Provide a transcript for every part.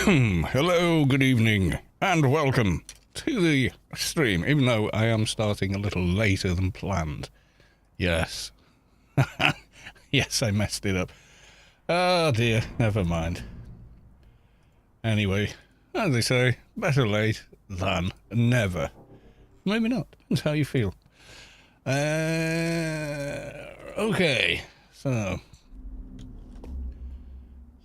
Hello, good evening, and welcome to the stream, even though I am starting a little later than planned. Yes. Yes, I messed it up. Oh dear, never mind. Anyway, as they say, better late than never. Maybe not, depends how you feel. Okay, so...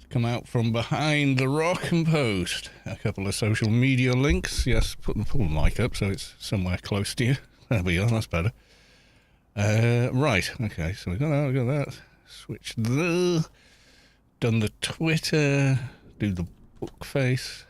come out from behind the rock and post a couple of social media links. Yes, pull the mic up so it's somewhere close to you. There we go, that's better. Right, okay, so we got that. Switch the... done the Twitter, do the book face.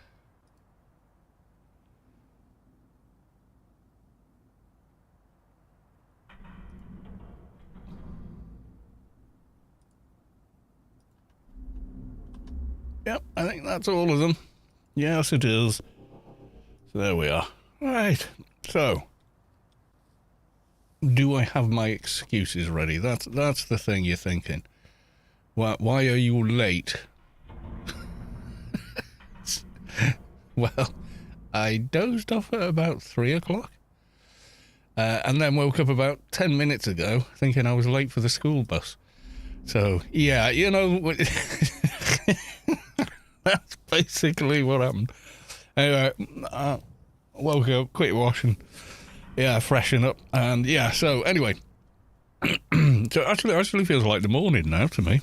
Yep, I think that's all of them. Yes, it is. So there we are. Right, so... do I have my excuses ready? That's the thing you're thinking. Why are you late? Well, I dozed off at about 3 o'clock. And then woke up about 10 minutes ago thinking I was late for the school bus. So, yeah, you know... that's basically what happened. Anyway, woke up, quick washing, yeah, freshen up, and yeah, so anyway, so actually feels like the morning now to me.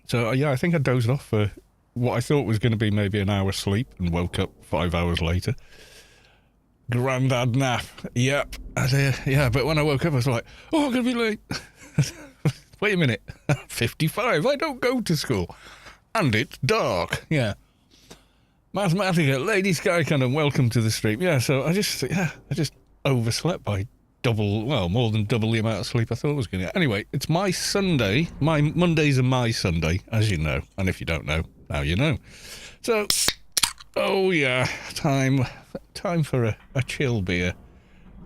So yeah, I think I dozed off for what I thought was going to be maybe an hour's sleep and woke up 5 hours later. Grandad nap, yep. And, yeah, but when I woke up I was like, oh, I'm going to be late. Wait a minute, 55, I don't go to school. And it's dark, yeah. Mathematica, Lady Skycannon, welcome to the stream. Yeah, so I just overslept by more than double the amount of sleep I thought I was going to get. Anyway, it's my Sunday. My Mondays are my Sunday, as you know. And if you don't know, now you know. So, oh yeah, time for a chill beer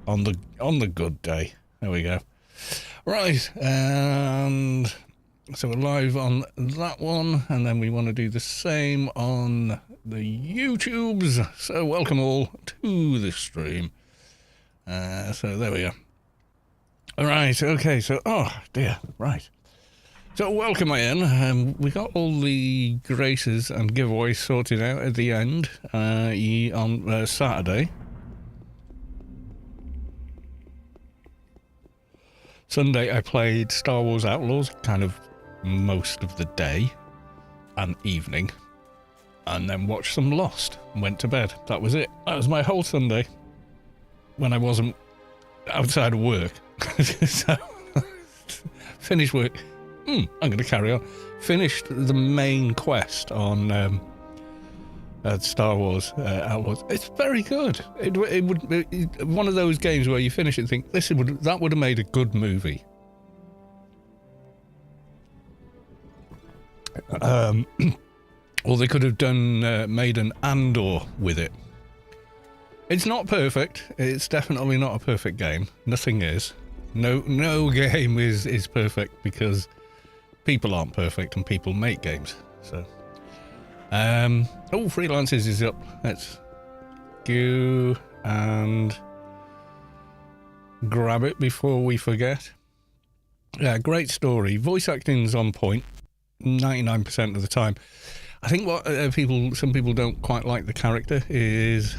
on the good day. There we go. Right, and... so we're live on that one, and then we want to do the same on the YouTubes. So welcome all to the stream. So there we go. All right, okay, so, oh dear, right. So welcome in. We got all the graces and giveaways sorted out at the end on Saturday. Sunday I played Star Wars Outlaws, kind of most of the day and evening, and then watched some Lost and went to bed. That was it. That was my whole Sunday when I wasn't outside of work. So finished work. I'm going to carry on. Finished the main quest on Star Wars Outlaws. It's very good. It would one of those games where you finish it and think that would have made a good movie. Or they could have made an Andor with it. It's not perfect. It's definitely not a perfect game. Nothing is. No game is perfect because people aren't perfect and people make games. So, Freelancers is up. Let's go and grab it before we forget. Yeah, great story. Voice acting's on point. 99% of the time. I think what some people don't quite like the character is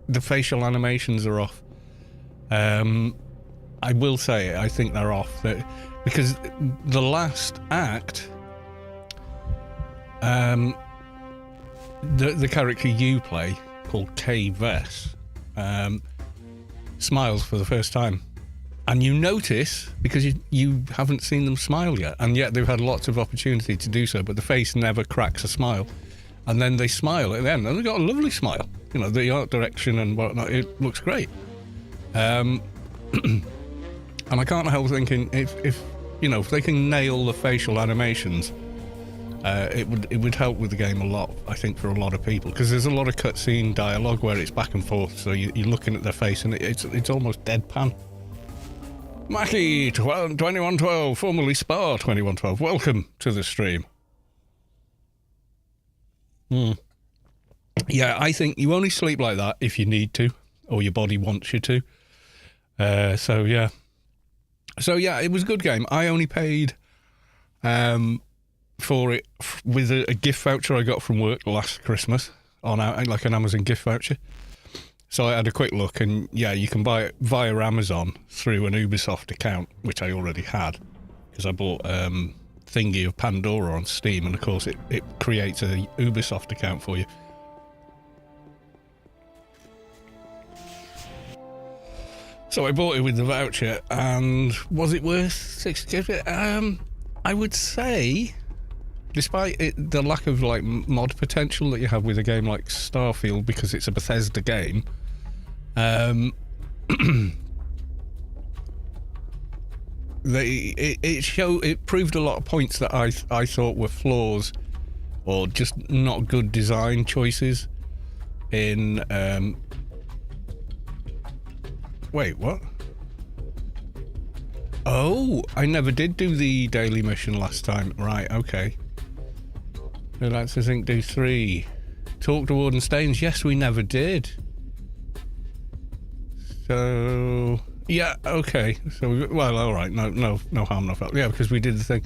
the facial animations are off. I will say I think they're off because the last act, the character you play called Kay Vess smiles for the first time. And you notice, because you haven't seen them smile yet, and yet they've had lots of opportunity to do so, but the face never cracks a smile. And then they smile at the end, and they've got a lovely smile. You know, the art direction and whatnot, it looks great. And I can't help thinking, if they can nail the facial animations, it would help with the game a lot, I think, for a lot of people. Because there's a lot of cutscene dialogue where it's back and forth, so you're looking at their face, and it's almost deadpan. Mackie 2112, formerly Spar 2112, welcome to the stream. Yeah, I think you only sleep like that if you need to, or your body wants you to. So yeah, it was a good game. I only paid for it with a gift voucher I got from work last Christmas on like an Amazon gift voucher. So I had a quick look, and yeah, you can buy it via Amazon through an Ubisoft account, which I already had because I bought Thingy of Pandora on Steam, and of course it creates a Ubisoft account for you. So I bought it with the voucher, and was it worth £60? I would say, despite the lack of like mod potential that you have with a game like Starfield, because it's a Bethesda game, it proved a lot of points that I thought were flaws or just not good design choices in. Wait, what? Oh, I never did do the daily mission last time. Right, okay. Relax to think, do 3. Talk to Warden Staines. Yes, we never did. So, yeah, okay. So, well, all right. No harm, no foul. Yeah, because we did the thing.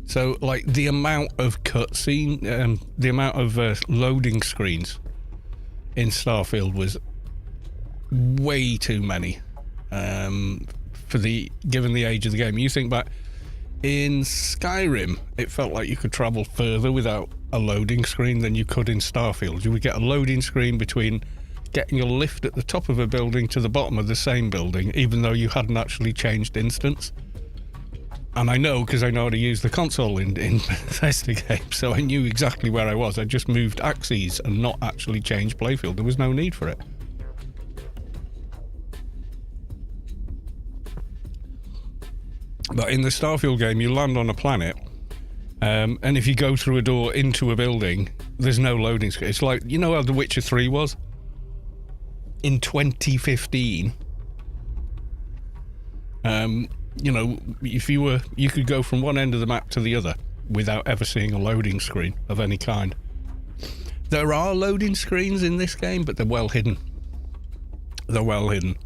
So, like, the amount of cutscene, the amount of loading screens in Starfield was way too many given the age of the game. You think back in Skyrim, it felt like you could travel further without a loading screen than you could in Starfield. You would get a loading screen between getting your lift at the top of a building to the bottom of the same building, even though you hadn't actually changed instance. And I know because I know how to use the console in Bethesda games, so I knew exactly where I was. I just moved axes and not actually changed playfield. There was no need for it. But in the Starfield game, you land on a planet, and if you go through a door into a building, there's no loading screen. It's like, you know how The Witcher 3 was? In 2015, you know, if you could go from one end of the map to the other without ever seeing a loading screen of any kind. There are loading screens in this game, but they're well hidden. They're well hidden.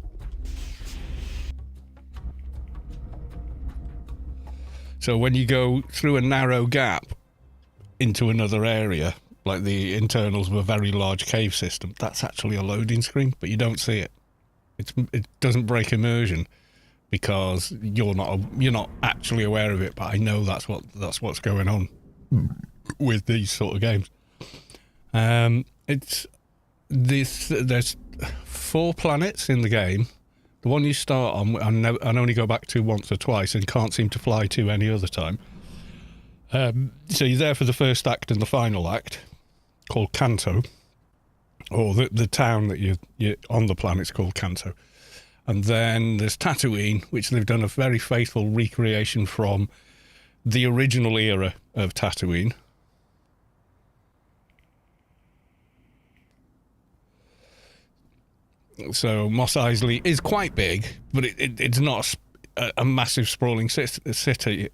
So when you go through a narrow gap into another area, like the internals of a very large cave system, that's actually a loading screen, but you don't see it. It doesn't break immersion because you're not actually aware of it. But I know that's what's going on with these sort of games. There's 4 planets in the game. The one you start on, I only go back to once or twice and can't seem to fly to any other time. So you're there for the first act and the final act, called Kanto, or the town that you're on the planet's called Kanto. And then there's Tatooine, which they've done a very faithful recreation from the original era of Tatooine. So Mos Eisley is quite big, but it's not a massive sprawling city.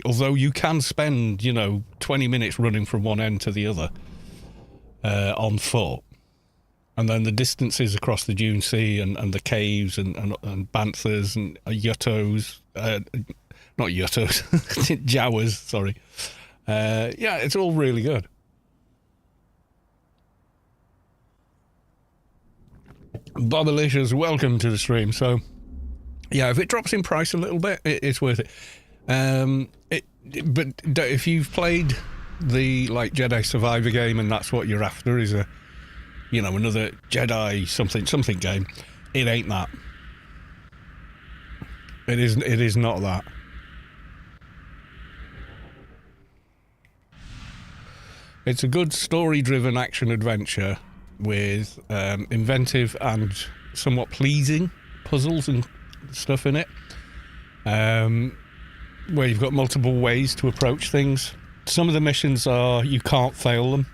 Although you can spend 20 minutes running from one end to the other on foot, and then the distances across the Dune Sea and the caves and banthas and Yuttos, not Yuttos, Jawas. Sorry, yeah, it's all really good. Bobalicious, welcome to the stream. So, yeah, if it drops in price a little bit, it's worth it. But if you've played the Jedi Survivor game and that's what you're after is another Jedi something game, it ain't that. It is not that. It's a good story-driven action adventure with inventive and somewhat pleasing puzzles and stuff in it, where you've got multiple ways to approach things. Some of the missions are you can't fail them.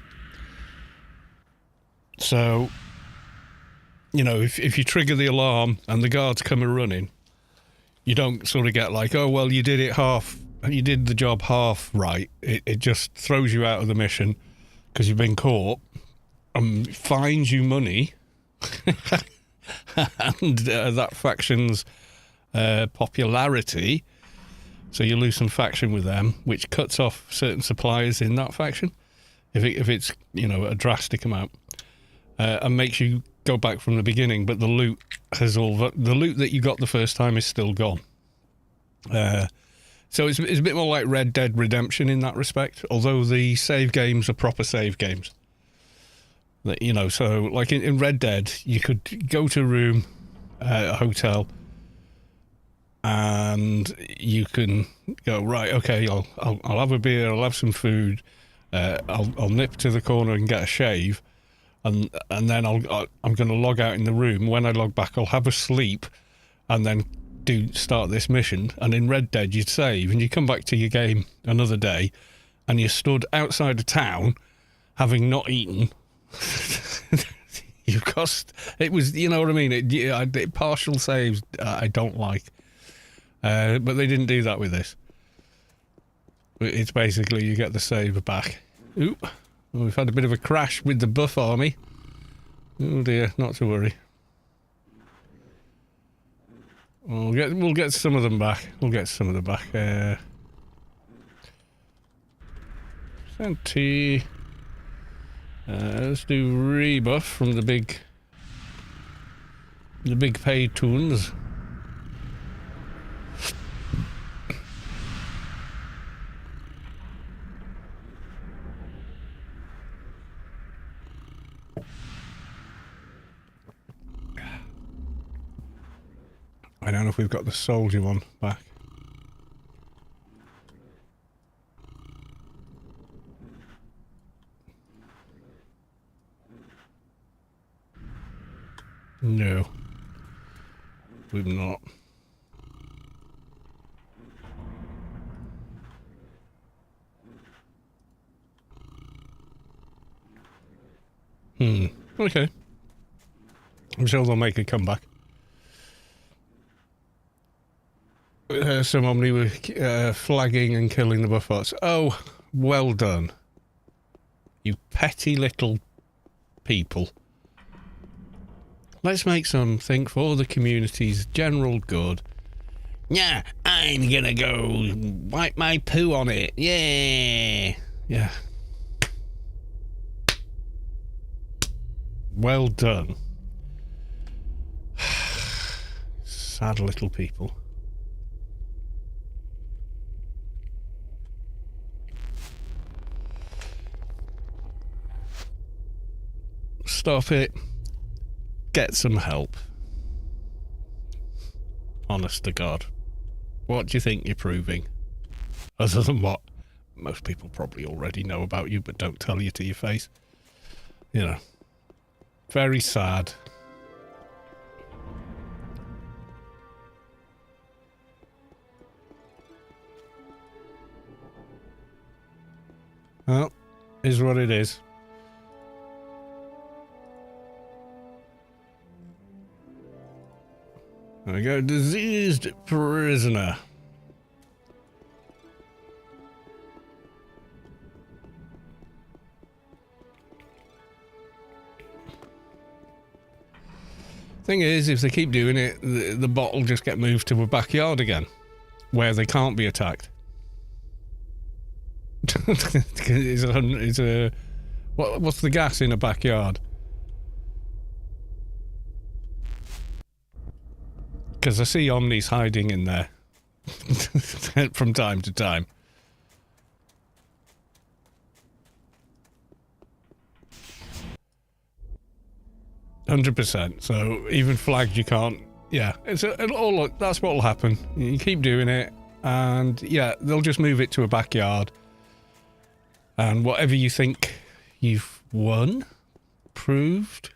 So, if you trigger the alarm and the guards come running, you don't sort of get like, oh, well, you did the job half right. It just throws you out of the mission, because you've been caught, fines you money, and that faction's popularity, so you lose some faction with them, which cuts off certain suppliers in that faction, if it's, you know, a drastic amount, and makes you go back from the beginning, but the loot that you got the first time is still gone. So it's a bit more like Red Dead Redemption in that respect, although the save games are proper save games. You know, so like in Red Dead, you could go to a room, a hotel, and you can go, right, okay, I'll have a beer, I'll have some food, I'll nip to the corner and get a shave, and then I'm going to log out in the room. When I log back, I'll have a sleep, and then start this mission. And in Red Dead, you'd save, and you come back to your game another day, and you stood outside a town, having not eaten. It was, you know what I mean? Partial saves I don't like. But they didn't do that with this. It's basically you get the save back. Ooh, we've had a bit of a crash with the buff army. Oh dear, not to worry. We'll get some of them back. We'll get some of them back. Senti. Let's do rebuff from the big paid Toons. I don't know if we've got the soldier one back. No, we've not. Okay. I'm sure they'll make a comeback. Somebody were flagging and killing the buffers. Oh, well done. You petty little people. Let's make something for the community's general good. Yeah, I'm gonna go wipe my poo on it. Yeah. Yeah. Well done. Sad little people. Stop it. Get some help. Honest to God. What do you think you're proving? Other than what most people probably already know about you but don't tell you to your face. You know. Very sad. Well, is what it is. There we go, diseased prisoner. Thing is, if they keep doing it, the bot will just get moved to a backyard again, where they can't be attacked. It's a what's the gas in a backyard? Because I see Omnis hiding in there from time to time. %. So even flagged, you can't. Yeah, that's what will happen. You keep doing it, and yeah, they'll just move it to a backyard. And whatever you think you've won, proved,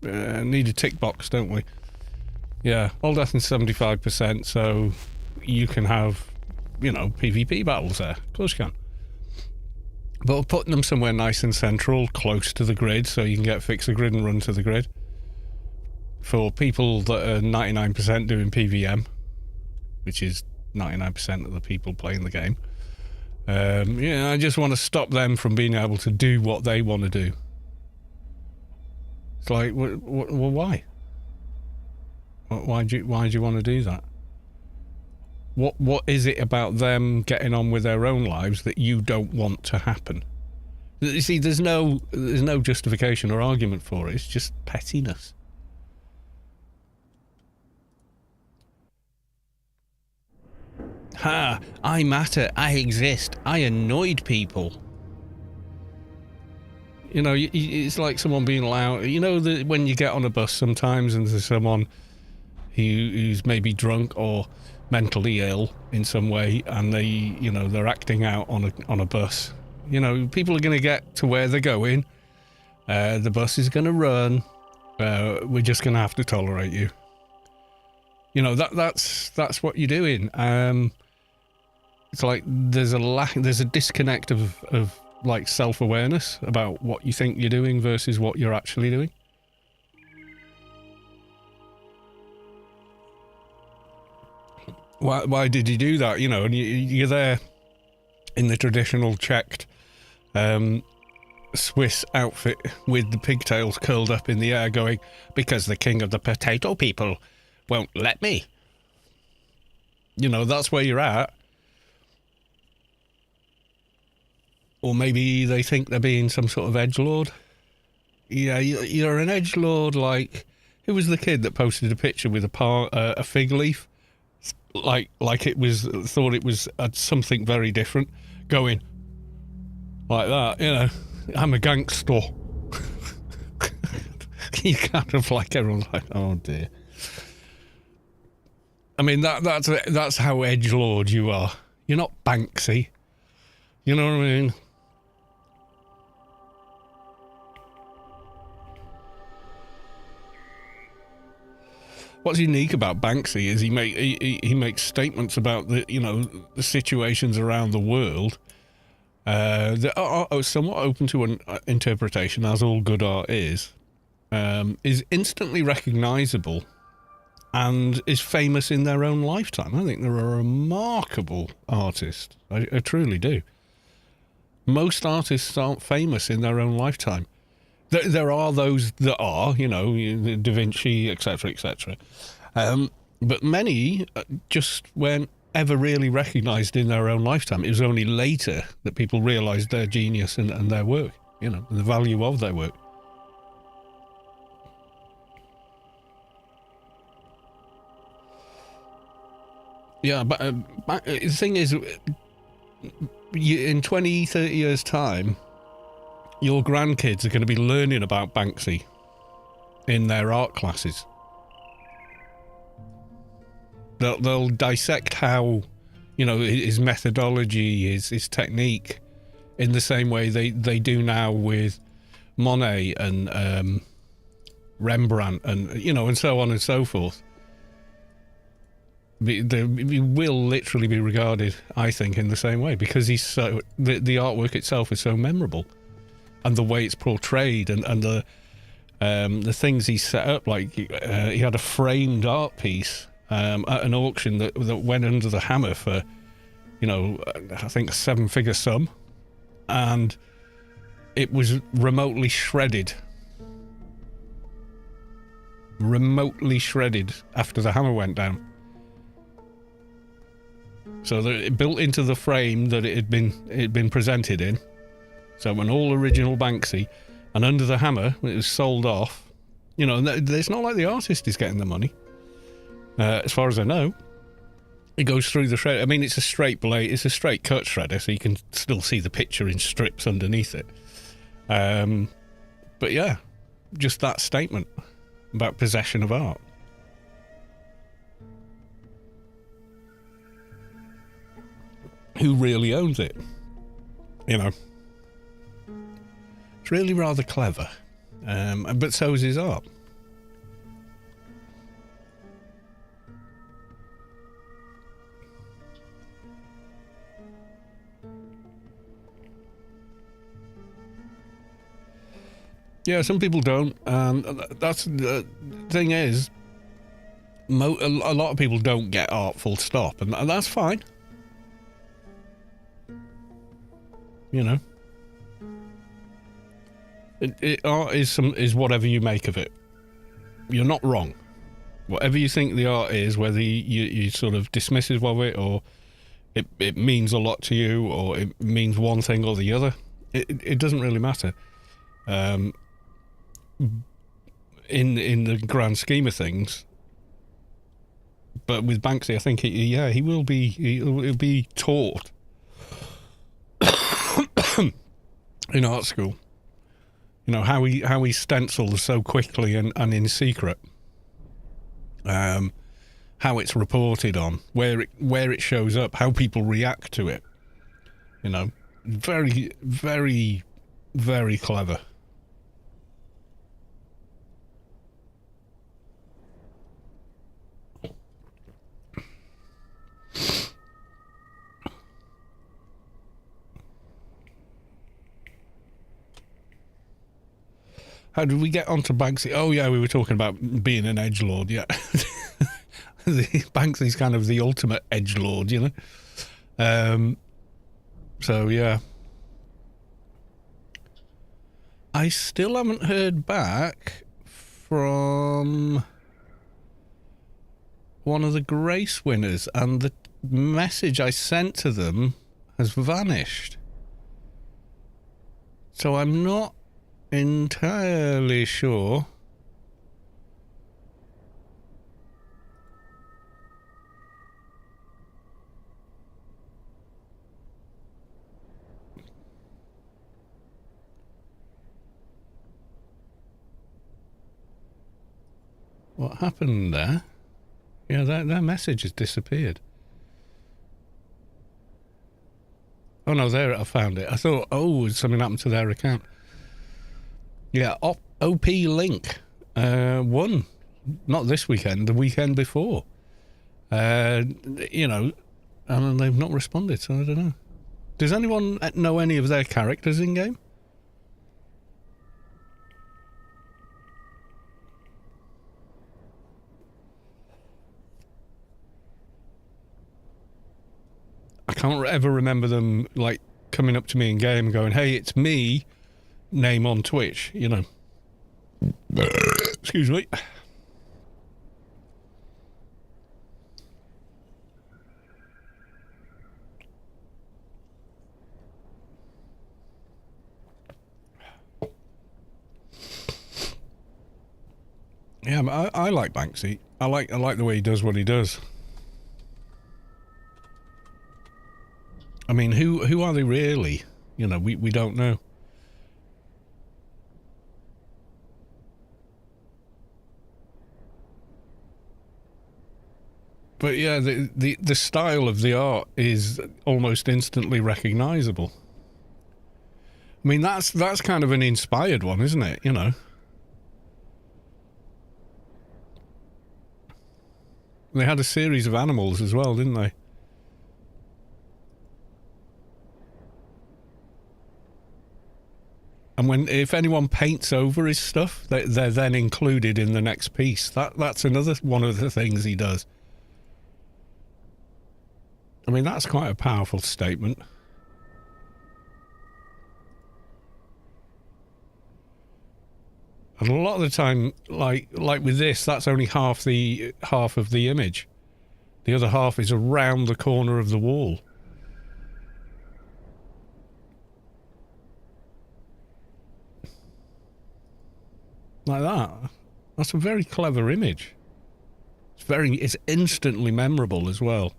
need a tick box, don't we? Yeah, all death in 75%, so you can have, you know, PvP battles there. Of course you can. But putting them somewhere nice and central, close to the grid, so you can fix the grid and run to the grid. For people that are 99% doing PVM, which is 99% of the people playing the game, Yeah, I just want to stop them from being able to do what they want to do. It's like, well, why? Why do you want to do that? What is it about them getting on with their own lives that you don't want to happen? You see, there's no justification or argument for it. It's just pettiness. Ha! I matter. I exist. I annoyed people. You know, it's like someone being loud. You know, when you get on a bus sometimes and there's someone who's maybe drunk or mentally ill in some way, and they're acting out on a bus. You know, people are going to get to where they're going. The bus is going to run. We're just going to have to tolerate you. You know, that's what you're doing. It's like there's a disconnect of like self-awareness about what you think you're doing versus what you're actually doing. Why did you do that? You know, and you're there in the traditional checked Swiss outfit with the pigtails curled up in the air going, because the king of the potato people won't let me. You know, that's where you're at. Or maybe they think they're being some sort of edgelord. Yeah, you're an edgelord. Like, who was the kid that posted a picture with a fig leaf? Like it was, thought it was something very different, going like that, you know, I'm a gangster. You kind of like, everyone's like, oh dear. I mean, that's how edgelord you are. You're not Banksy. You know what I mean? What's unique about Banksy is he makes statements about the situations around the world that are somewhat open to an interpretation, as all good art is instantly recognisable and is famous in their own lifetime. I think they're a remarkable artist. I truly do. Most artists aren't famous in their own lifetime. There are those that are, Da Vinci, etc., etc. But many just weren't ever really recognised in their own lifetime. It was only later that people realised their genius and their work, and the value of their work. Yeah, but the thing is, in 20, 30 years' time, your grandkids are going to be learning about Banksy in their art classes. They'll dissect how, his methodology, his technique, in the same way they do now with Monet and Rembrandt and, and so on and so forth. He will literally be regarded, I think, in the same way, because he's so the artwork itself is so memorable. And the way it's portrayed, and the things he set up, like he had a framed art piece at an auction that went under the hammer for, I think a 7-figure sum, and it was remotely shredded after the hammer went down. So it built into the frame that it had been presented in. So an all original Banksy, and under the hammer, when it was sold off, it's not like the artist is getting the money. As far as I know, it goes through the shredder. I mean, it's a straight blade, it's a straight cut shredder, so you can still see the picture in strips underneath it. But yeah, just that statement about possession of art. Who really owns it? It's really rather clever, but so is his art. Yeah, some people don't. That's the thing is, a lot of people don't get art, full stop, and that's fine. you know. Art is whatever you make of it. You're not wrong. Whatever you think the art is, whether you sort of dismissive of it, or it means a lot to you, or it means one thing or the other, it doesn't really matter. In the grand scheme of things. But with Banksy, I think he'll be taught in art school. You know how he stencils so quickly and in secret. How it's reported on, where it shows up, how people react to it. You know, very, very, very clever. How did we get onto Banksy? Oh yeah, we were talking about being an edgelord. Yeah, Banksy's kind of the ultimate edgelord, you know. So yeah, I still haven't heard back from one of the Grace winners, and the message I sent to them has vanished. So I'm not entirely sure what happened there. Yeah, that message has disappeared. Oh no, there, I found it. I thought, something happened to their account. Yeah, OP Link won. Not this weekend, the weekend before. You know, and they've not responded, so I don't know. Does anyone know any of their characters in game? I can't ever remember them, like, coming up to me in game and going, hey, it's me, name on Twitch, you know. Excuse me. Yeah, I like Banksy. I like the way he does what he does. I mean, who are they really? You know, we don't know. But yeah, the style of the art is almost instantly recognizable. I mean, that's kind of an inspired one, isn't it? You know. They had a series of animals as well, didn't they? And if anyone paints over his stuff, they're then included in the next piece. That's another one of the things he does. I mean, that's quite a powerful statement. And a lot of the time, like with this, that's only half of the image. The other half is around the corner of the wall. Like that. That's a very clever image. It's instantly memorable as well.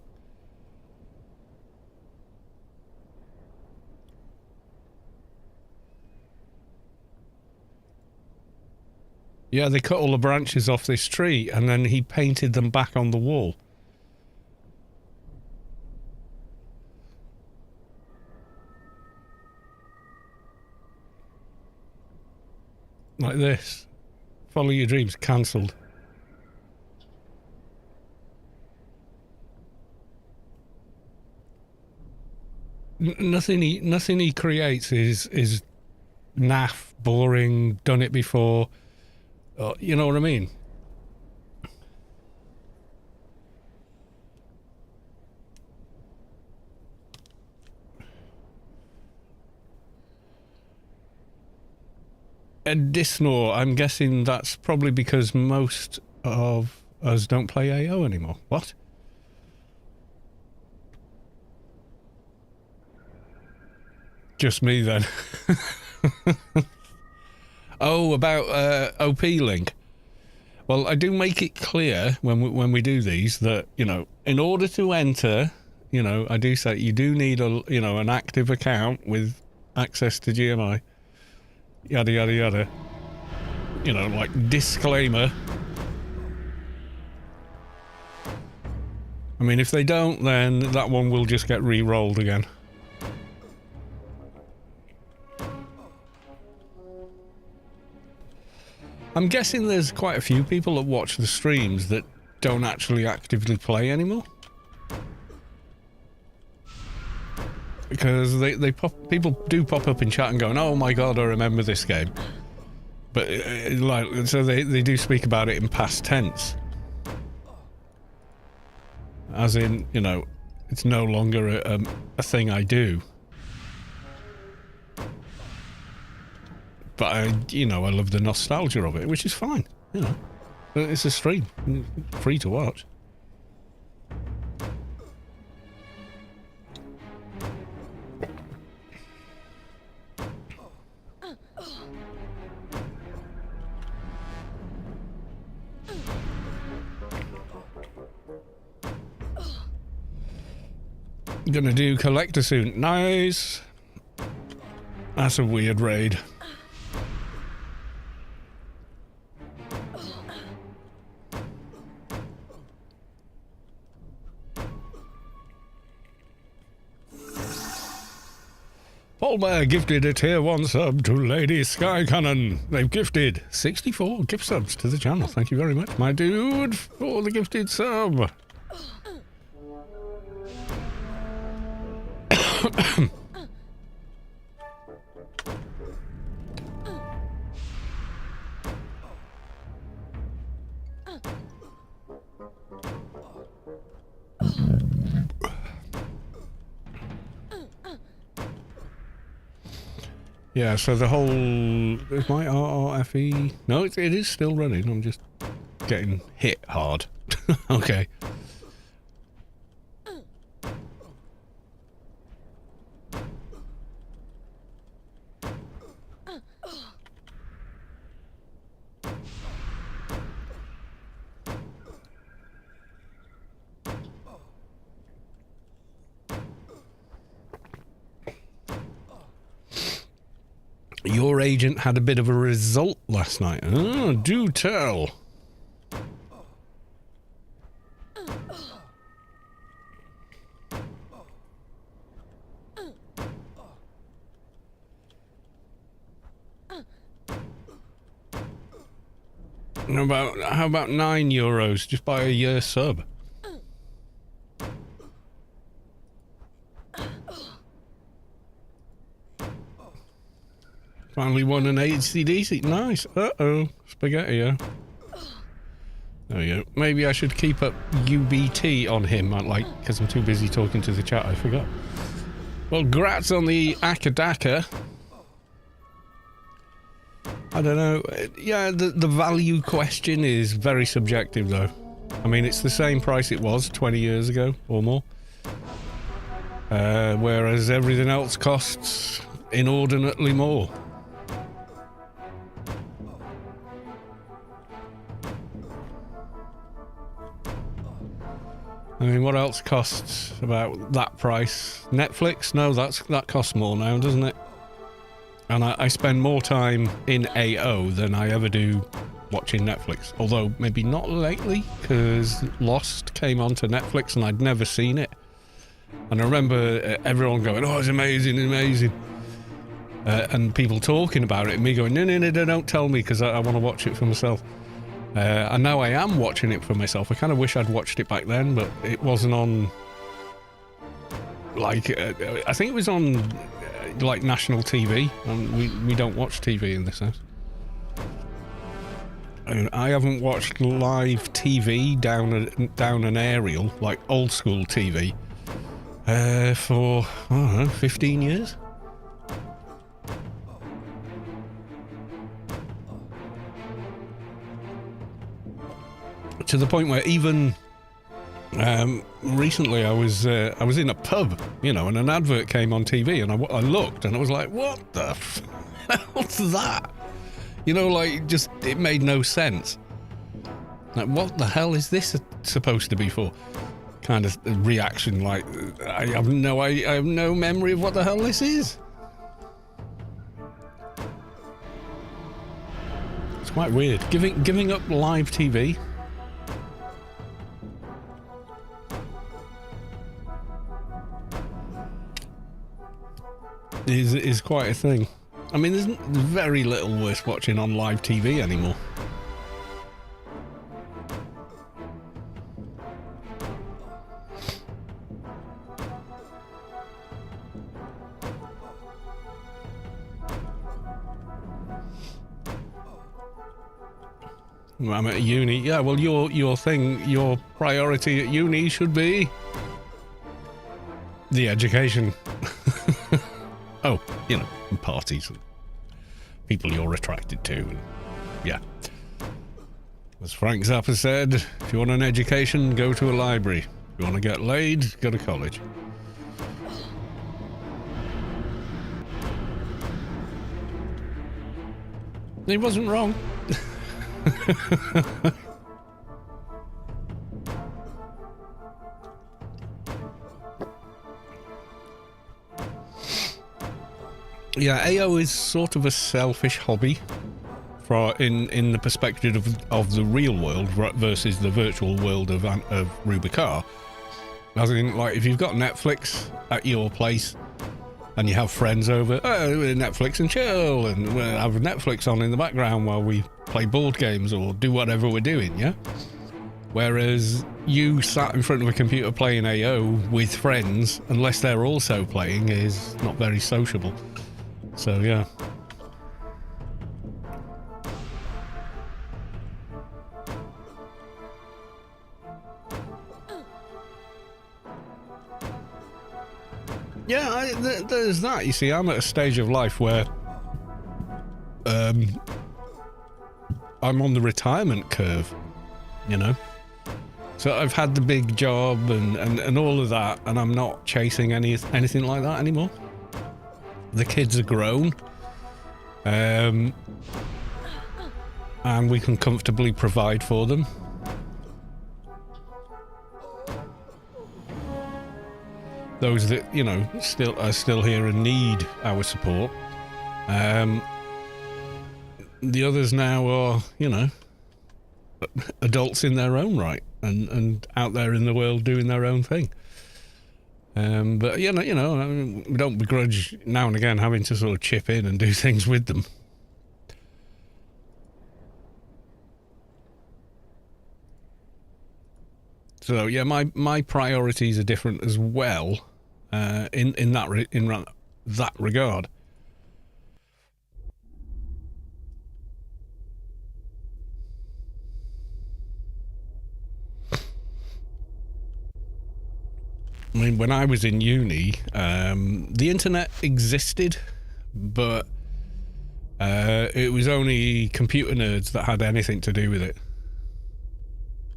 Yeah, they cut all the branches off this tree and then he painted them back on the wall. Like this. Follow your dreams, cancelled. Nothing he creates is naff, boring, done it before. You know what I mean? Disnor, I'm guessing that's probably because most of us don't play AO anymore. What? Just me then. Oh, about OP link. Well, I do make it clear when we do these that, you know, in order to enter, you know, I do say you do need an active account with access to GMI. Yada yada yada. You know, like disclaimer. I mean, if they don't, then that one will just get re-rolled again. I'm guessing there's quite a few people that watch the streams that don't actually actively play anymore. Because people do pop up in chat and going, oh my god, I remember this game. But like, so they do speak about it in past tense. As in, you know, it's no longer a thing I do. But I love the nostalgia of it, which is fine. You know, it's a stream, free to watch. Gonna do collector soon. Nice. That's a weird raid. Paul Bear gifted a tier 1 sub to Lady Sky Cannon. They've gifted 64 gift subs to the channel. Thank you very much, my dude, for the gifted sub. Yeah, so the whole... Is my RRFE... No, it is still running. I'm just getting hit hard. Okay. Your agent had a bit of a result last night. Oh, do tell. How about €9? Just buy a year sub. Finally won an AC/DC. Nice. Uh-oh. Spaghetti-o. There we go. Maybe I should keep up UBT on him, like, because I'm too busy talking to the chat. I forgot. Well, grats on the Akadaka. I don't know. Yeah, the value question is very subjective, though. I mean, it's the same price it was 20 years ago or more. Whereas everything else costs inordinately more. I mean, what else costs about that price? Netflix? No, that costs more now, doesn't it? And I spend more time in AO than I ever do watching Netflix. Although, maybe not lately, because Lost came onto Netflix and I'd never seen it. And I remember everyone going, oh, it's amazing, amazing. And people talking about it, and me going, no, don't tell me, because I want to watch it for myself. And now I am watching it for myself. I kind of wish I'd watched it back then, but it wasn't on, like, I think it was on, like, national TV, and we don't watch TV in this house. I haven't watched live TV down an aerial, like old school TV, for, I don't know, 15 years? to the point where even recently I was in a pub, you know, and an advert came on TV, and I looked and I was like, what the hell's that? You know, like, just, it made no sense. Like, what the hell is this supposed to be for? Kind of reaction, like, I have no memory of what the hell this is. It's quite weird. Giving up live TV. Is quite a thing. I mean, there's very little worth watching on live TV anymore. I'm at uni. Yeah, well, your priority at uni should be the education. Oh, you know, and parties and people you're attracted to. And yeah. As Frank Zappa said, if you want an education, go to a library. If you want to get laid, go to college. He wasn't wrong. Yeah, AO is sort of a selfish hobby in the perspective of the real world versus the virtual world of Rubicar. As in, like, if you've got Netflix at your place and you have friends over, Netflix and chill, and we'll have Netflix on in the background while we play board games or do whatever we're doing, yeah? Whereas you sat in front of a computer playing AO with friends, unless they're also playing, is not very sociable. So, yeah. Yeah, there's that. You see, I'm at a stage of life where I'm on the retirement curve, you know? So I've had the big job and all of that, and I'm not chasing anything like that anymore. The kids are grown, and we can comfortably provide for them. Those that, you know, are still here and need our support. The others now are, you know, adults in their own right and out there in the world doing their own thing. But you know, I mean, we don't begrudge now and again having to sort of chip in and do things with them. So yeah, my priorities are different as well, in that regard. I mean, when I was in uni, the internet existed, but it was only computer nerds that had anything to do with it.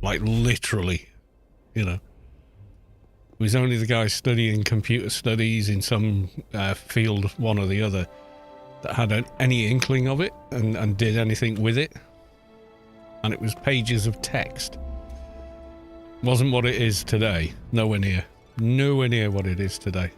Like, literally, you know. It was only the guys studying computer studies in some field, one or the other, that had any inkling of it and did anything with it. And it was pages of text. Wasn't what it is today. Nowhere near. Nowhere near what it is today.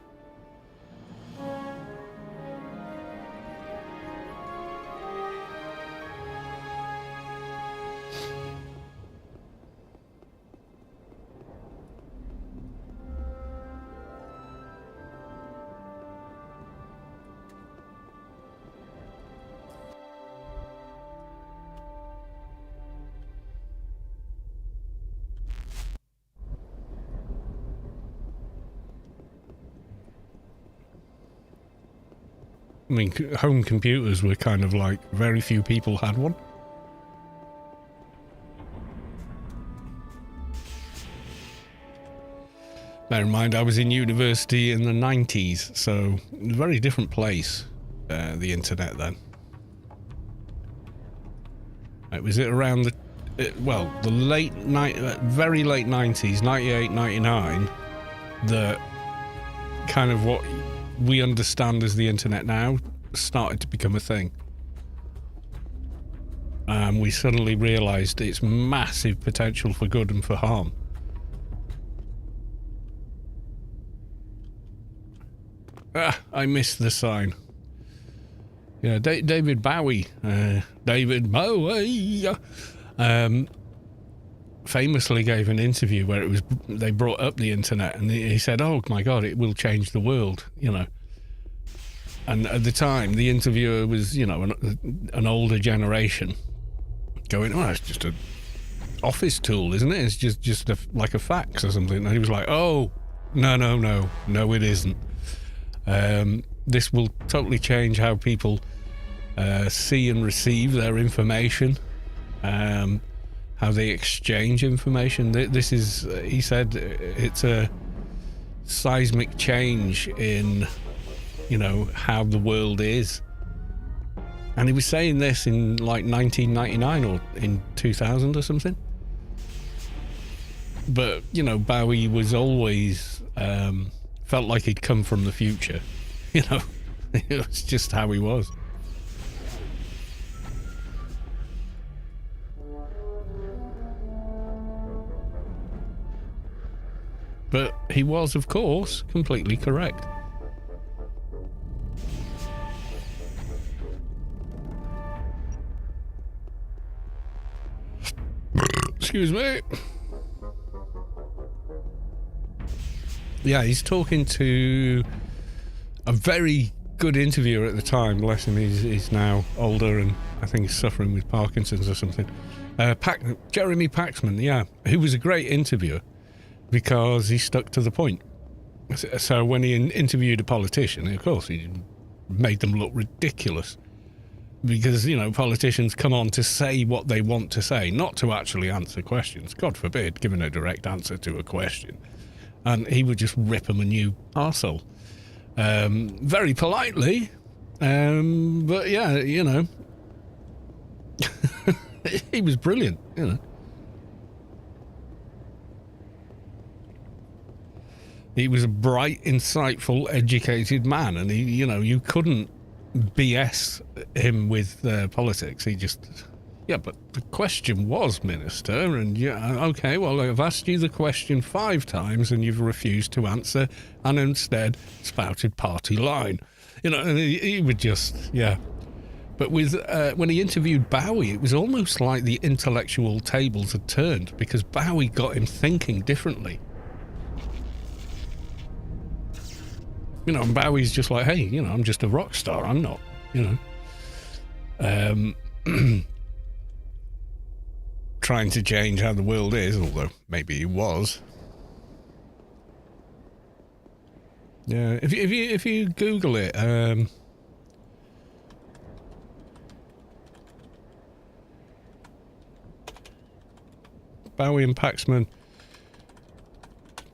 I mean, home computers were kind of like, very few people had one. Bear in mind, I was in university in the 90s, so a very different place, the internet then. Was it around the very late 90s, 98, 99, that kind of what we understand as the internet now started to become a thing. And we suddenly realised its massive potential for good and for harm. I missed the sign. Yeah, David Bowie. Famously gave an interview where they brought up the internet, and he said, "Oh my God, it will change the world," you know. And at the time, the interviewer was, you know, an older generation, going, "Oh, it's just an office tool, isn't it? It's just like a fax or something." And he was like, "Oh, no, it isn't. This will totally change how people see and receive their information, how they exchange information. This is," he said, "it's a seismic change in, you know, how the world is." And he was saying this in like 1999 or in 2000 or something. But, you know, Bowie was always felt like he'd come from the future, you know. It was just how he was. But he was, of course, completely correct. Excuse me. Yeah, he's talking to a very good interviewer at the time. Bless him, he's now older and I think he's suffering with Parkinson's or something. Jeremy Paxman, yeah, who was a great interviewer because he stuck to the point. So when he interviewed a politician, of course, he made them look ridiculous. Because, you know, politicians come on to say what they want to say, not to actually answer questions. God forbid, giving a direct answer to a question. And he would just rip them a new arsehole. Very politely. But yeah, you know. He was brilliant, you know. He was a bright, insightful, educated man. And he, you know, you couldn't BS him with politics. He just, yeah, but the question was, Minister, and yeah, okay, well, I've asked you the question 5 times and you've refused to answer and instead spouted party line. You know, and he would just, yeah. But with when he interviewed Bowie, it was almost like the intellectual tables had turned because Bowie got him thinking differently. You know, and Bowie's just like, hey, you know, I'm just a rock star. I'm not, you know, trying to change how the world is, although maybe he was. Yeah, if you Google it, Bowie and Paxman,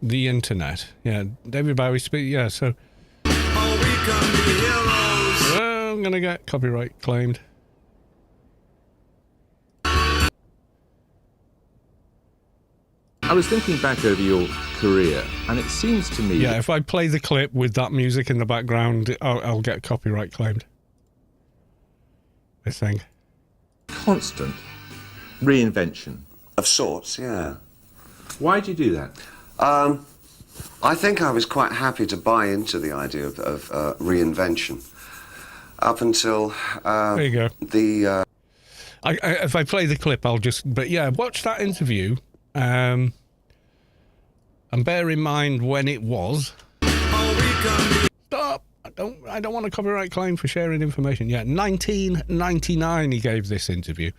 the internet. Yeah, David Bowie speak. Yeah, so. Well, I'm gonna get copyright claimed. I was thinking back over your career, and it seems to me... Yeah, if I play the clip with that music in the background, I'll get copyright claimed. I think. Constant reinvention. Of sorts, yeah. Why do you do that? I think I was quite happy to buy into the idea of reinvention up until there you go. If I play the clip, I'll just. But yeah, watch that interview, and bear in mind when it was. Stop! I don't want a copyright claim for sharing information. Yeah, 1999 he gave this interview.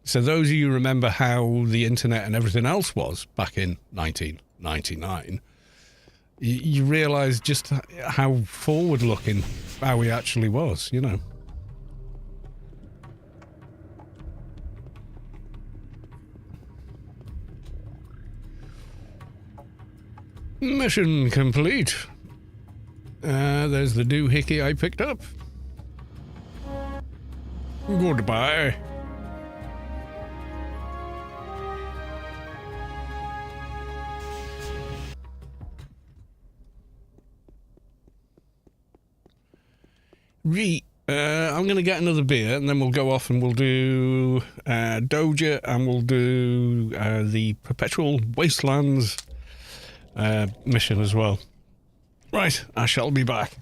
So those of you who remember how the internet and everything else was back in 1999, you realise just how forward-looking Bowie actually was, you know. Mission complete. There's the doohickey I picked up. Goodbye. I'm going to get another beer and then we'll go off and we'll do Doja and we'll do the Perpetual Wastelands mission as well. Right, I shall be back.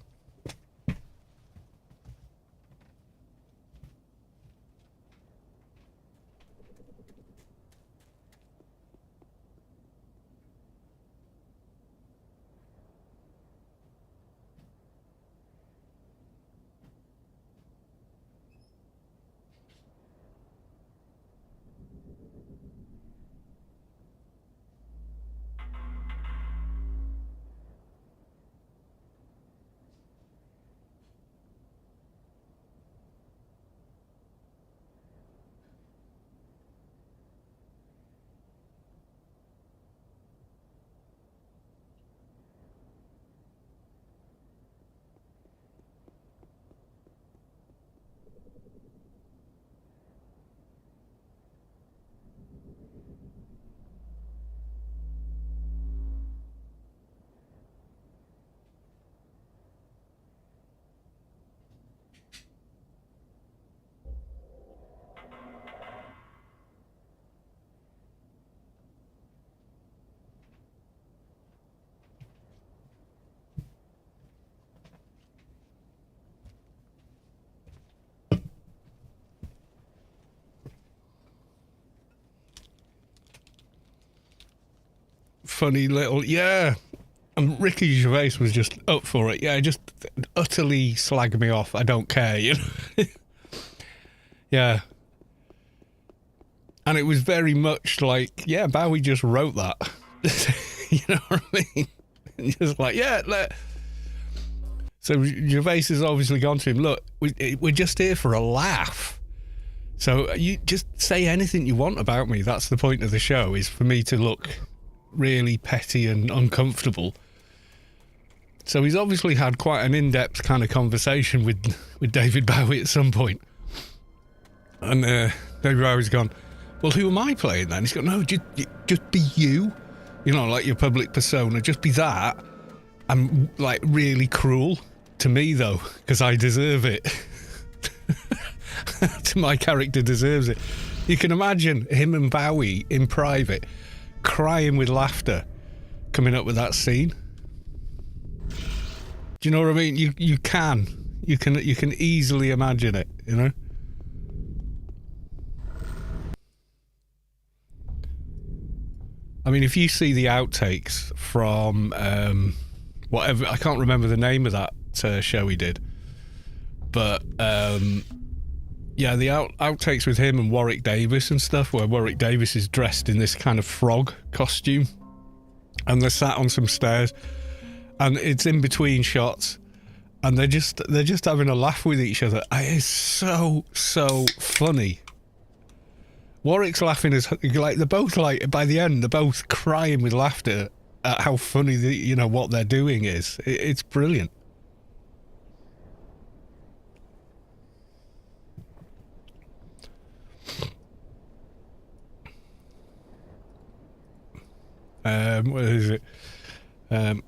Funny little, yeah. And Ricky Gervais was just up for it. Yeah, just utterly slag me off. I don't care, you know. Yeah. And it was very much like, yeah, Bowie just wrote that. You know what I mean? Just like, yeah. So Gervais has obviously gone to him, look, we're just here for a laugh. So you just say anything you want about me. That's the point of the show, is for me to look really petty and uncomfortable. So he's obviously had quite an in-depth kind of conversation with David Bowie at some point. And David Bowie's gone, well, who am I playing then? He's gone, no, just be you. You know, like your public persona. Just be that. I'm, like, really cruel to me, though, because I deserve it. My character deserves it. You can imagine him and Bowie in private crying with laughter coming up with that scene. Do you know what I mean? You can easily imagine it, you know? I mean, if you see the outtakes from whatever, I can't remember the name of that show he did, but yeah, the outtakes with him and Warwick Davis and stuff, where Warwick Davis is dressed in this kind of frog costume and they're sat on some stairs and it's in between shots and they're just having a laugh with each other. It is so funny. Warwick's laughing as, like, they're both, like, by the end they're both crying with laughter at how funny you know what they're doing is. It's brilliant. What is it? And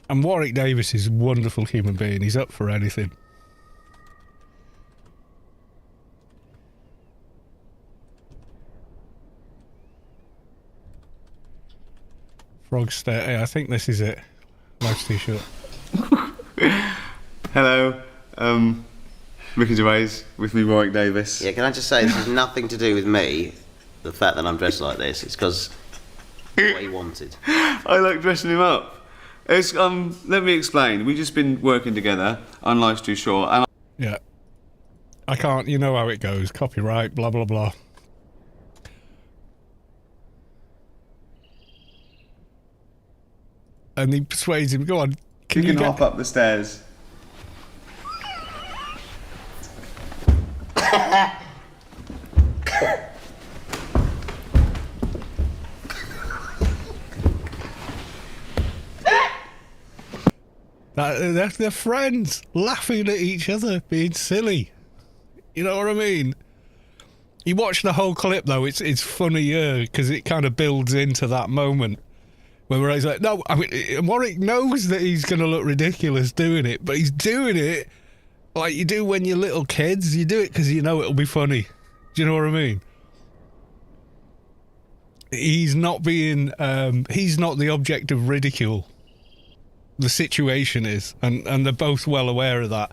Warwick Davis is a wonderful human being. He's up for anything. Frog stare. I think this is it. Life's too short. Hello, Ricky Gervais, with me, Warwick Davis. Yeah, can I just say, this has nothing to do with me, the fact that I'm dressed like this. It's because what he wanted. I like dressing him up. It's, let me explain. We've just been working together on Life's Too Short, and Yeah. I can't, you know how it goes. Copyright, blah, blah, blah. And he persuades him, go on, you can hop up the stairs. They're friends, laughing at each other, being silly. You know what I mean? You watch the whole clip, though, it's funnier, because it kind of builds into that moment Where he's like, no, I mean, Warwick knows that he's going to look ridiculous doing it, but he's doing it like you do when you're little kids. You do it because you know it'll be funny. Do you know what I mean? He's not being, he's not the object of ridicule. The situation is, and they're both well aware of that.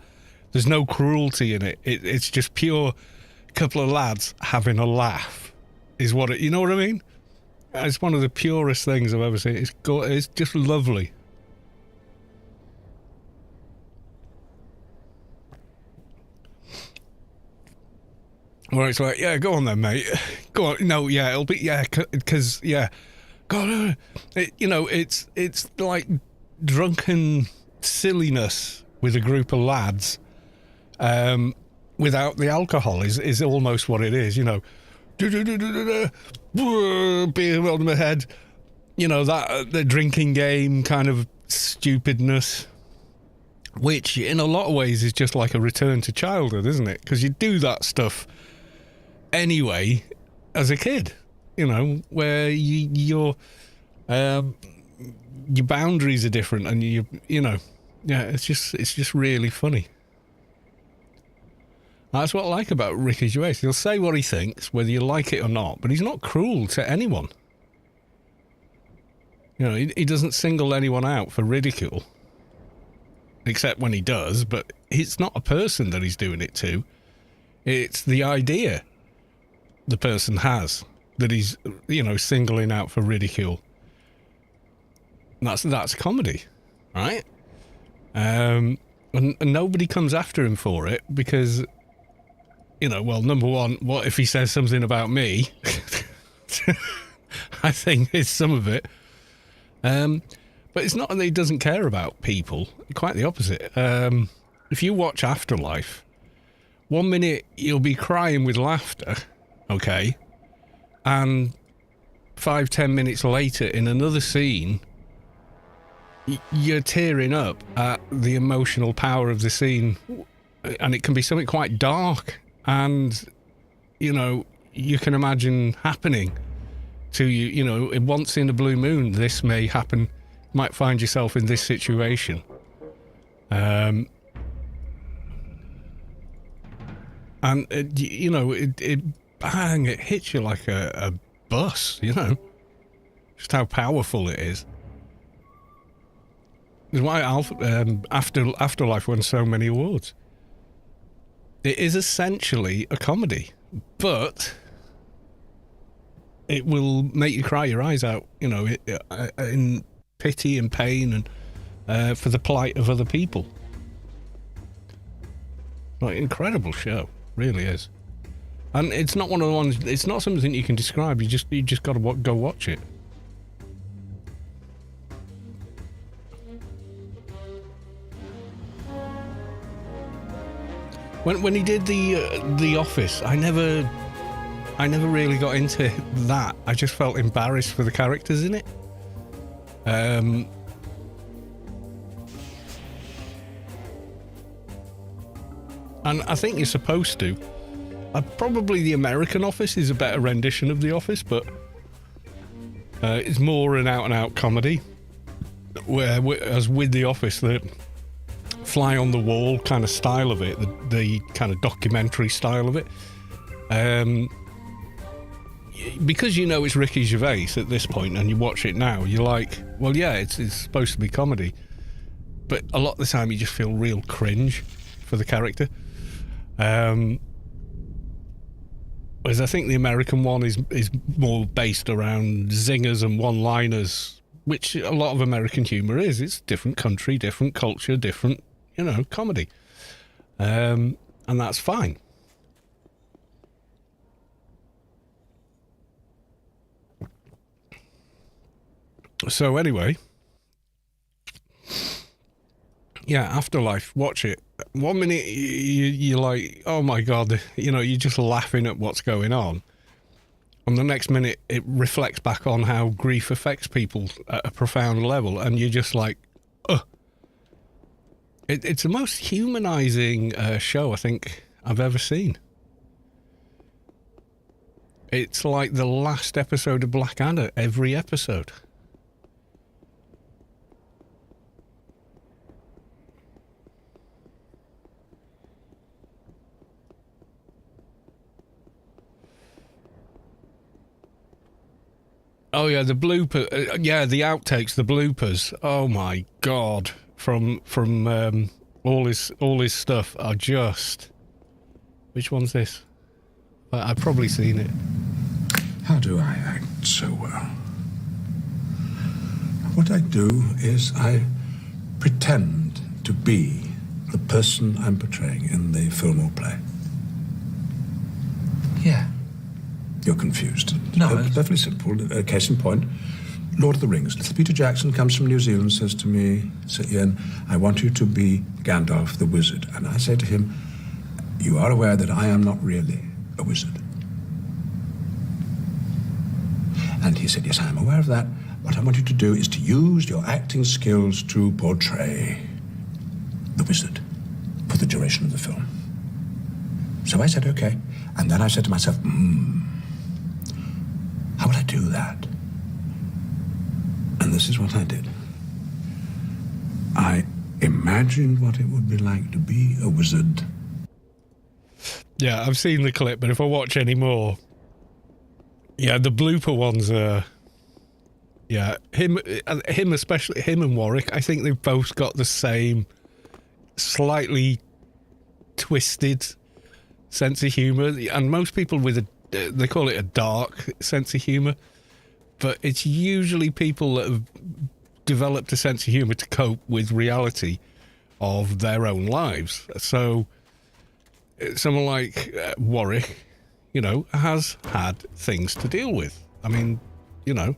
There's no cruelty in it. It's just pure couple of lads having a laugh, is what it, you know what I mean? It's one of the purest things I've ever seen. It's just lovely. Where it's like, yeah, go on then, mate. Go on. No, yeah, it'll be, yeah, because, yeah. God, you know, it's like drunken silliness with a group of lads without the alcohol is almost what it is, you know. Beer on my head, you know, that the drinking game kind of stupidness, which in a lot of ways is just like a return to childhood, isn't it? Because you do that stuff anyway as a kid, you know, where your boundaries are different, and you know, yeah, it's just really funny. That's what I like about Ricky Gervais. He'll say what he thinks, whether you like it or not, but he's not cruel to anyone. You know, he doesn't single anyone out for ridicule, except when he does, but it's not a person that he's doing it to. It's the idea the person has that he's, you know, singling out for ridicule. That's comedy, right? And nobody comes after him for it because, you know, well, number one, what if he says something about me? I think it's some of it. But it's not that he doesn't care about people. Quite the opposite. If you watch Afterlife, 1 minute you'll be crying with laughter, okay? And 5-10 minutes later in another scene, you're tearing up at the emotional power of the scene. And it can be something quite dark. And, you know, you can imagine happening to you, you know, once in a blue moon, this may happen, might find yourself in this situation. And, you know, it bang, it hits you like a bus, you know, just how powerful it is. It's why Afterlife won so many awards. It is essentially a comedy, but it will make you cry your eyes out, you know, in pity and pain and for the plight of other people. Like, incredible show, really is. And it's not one of the ones. It's not something you can describe. You just got to go watch it. When he did the Office, I never really got into that. I just felt embarrassed for the characters in it. And I think you're supposed to. Probably the American Office is a better rendition of The Office, but it's more an out-and-out comedy. As with The Office, the fly on the wall kind of style of it, the kind of documentary style of it. Because you know it's Ricky Gervais at this point and you watch it now, you're like, well, yeah, it's supposed to be comedy. But a lot of the time you just feel real cringe for the character. Whereas I think the American one is more based around zingers and one-liners, which a lot of American humour is. It's different country, different culture, different, you know, comedy. And that's fine. So anyway, yeah, Afterlife, watch it. 1 minute you're like, oh my God, you know, you're just laughing at what's going on. And the next minute it reflects back on how grief affects people at a profound level. And you're just like, ugh. It's the most humanising show I think I've ever seen. It's like the last episode of Blackadder every episode. Oh yeah, the blooper. Yeah, the outtakes, the bloopers. Oh my god! From all his stuff are just. Which one's this? I've probably seen it. How do I act so well? What I do is I pretend to be the person I'm portraying in the film or play. Yeah. You're confused. No, It's perfectly simple. Case in point, Lord of the Rings. Little Peter Jackson comes from New Zealand, says to me, Sir Ian, I want you to be Gandalf the wizard. And I say to him, you are aware that I am not really a wizard. And he said, yes, I am aware of that. What I want you to do is to use your acting skills to portray the wizard for the duration of the film. So I said, okay. And then I said to myself, how would I do that? And this is what I did. I imagined what it would be like to be a wizard. Yeah, I've seen the clip, but if I watch any more, yeah, the blooper ones are. Yeah, him especially, him and Warwick. I think they've both got the same slightly twisted sense of humour, and most people with they call it a dark sense of humour, but it's usually people that have developed a sense of humour to cope with reality of their own lives. So someone like Warwick, you know, has had things to deal with. I mean, you know,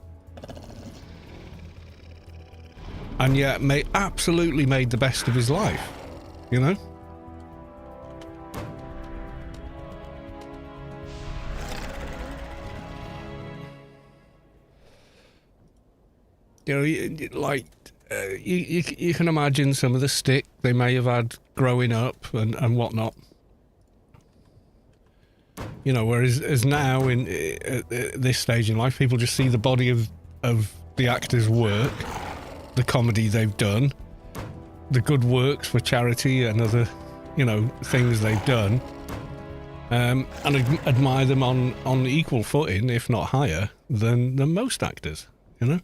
and yet absolutely made the best of his life, you know. You know, like, you can imagine some of the stick they may have had growing up and whatnot. You know, whereas as now in at this stage in life, people just see the body of the actor's work, the comedy they've done, the good works for charity and other, you know, things they've done, and admire them on equal footing, if not higher, than most actors, you know.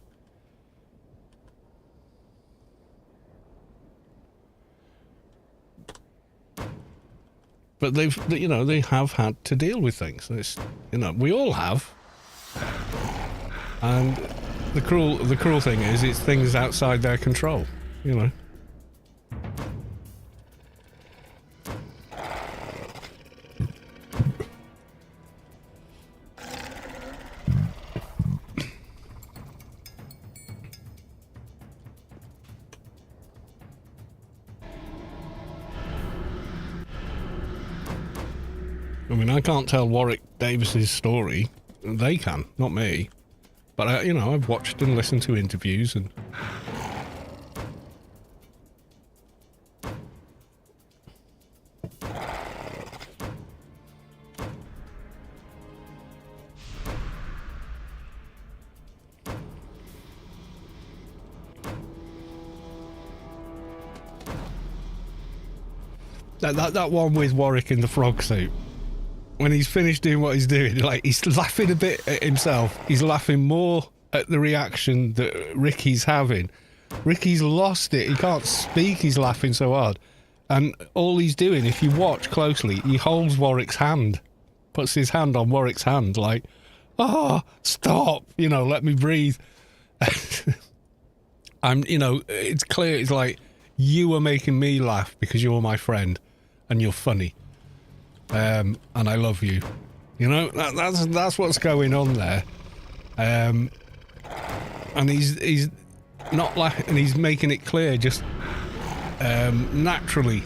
But they have had to deal with things. It's, you know, we all have. And the cruel thing is, it's things outside their control, you know. I mean, I can't tell Warwick Davis's story. They can, not me. But I've watched and listened to interviews and. That one with Warwick in the frog suit. When he's finished doing what he's doing, like, he's laughing a bit at himself. He's laughing more at the reaction that Ricky's having. Ricky's lost it. He can't speak. He's laughing so hard. And all he's doing, if you watch closely, he holds Warwick's hand, puts his hand on Warwick's hand, like, stop, let me breathe. It's clear. It's like, you are making me laugh because you're my friend and you're funny. And I love you. That's what's going on there. And he's not laughing, and he's making it clear, just naturally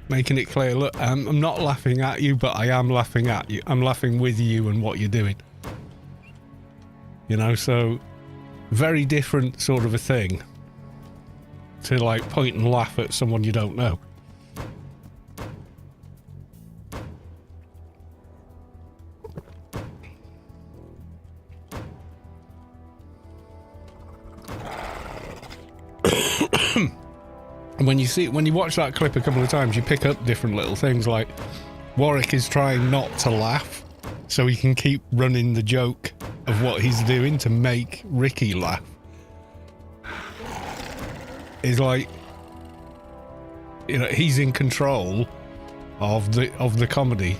making it clear. Look, I'm not laughing at you, but I am laughing at you. I'm laughing with you and what you're doing. So very different sort of a thing to like point and laugh at someone you don't know. And when you watch that clip a couple of times, you pick up different little things, like Warwick is trying not to laugh so he can keep running the joke of what he's doing to make Ricky laugh is like, you know, he's in control of the comedy.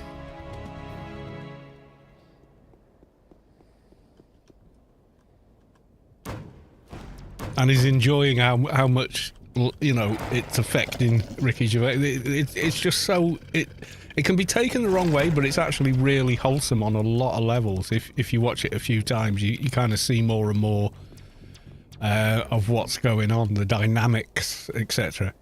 And he's enjoying how much, you know, it's affecting Ricky Gervais. It's just so it can be taken the wrong way, but it's actually really wholesome on a lot of levels. If you watch it a few times, you kind of see more and more of what's going on, the dynamics, etc.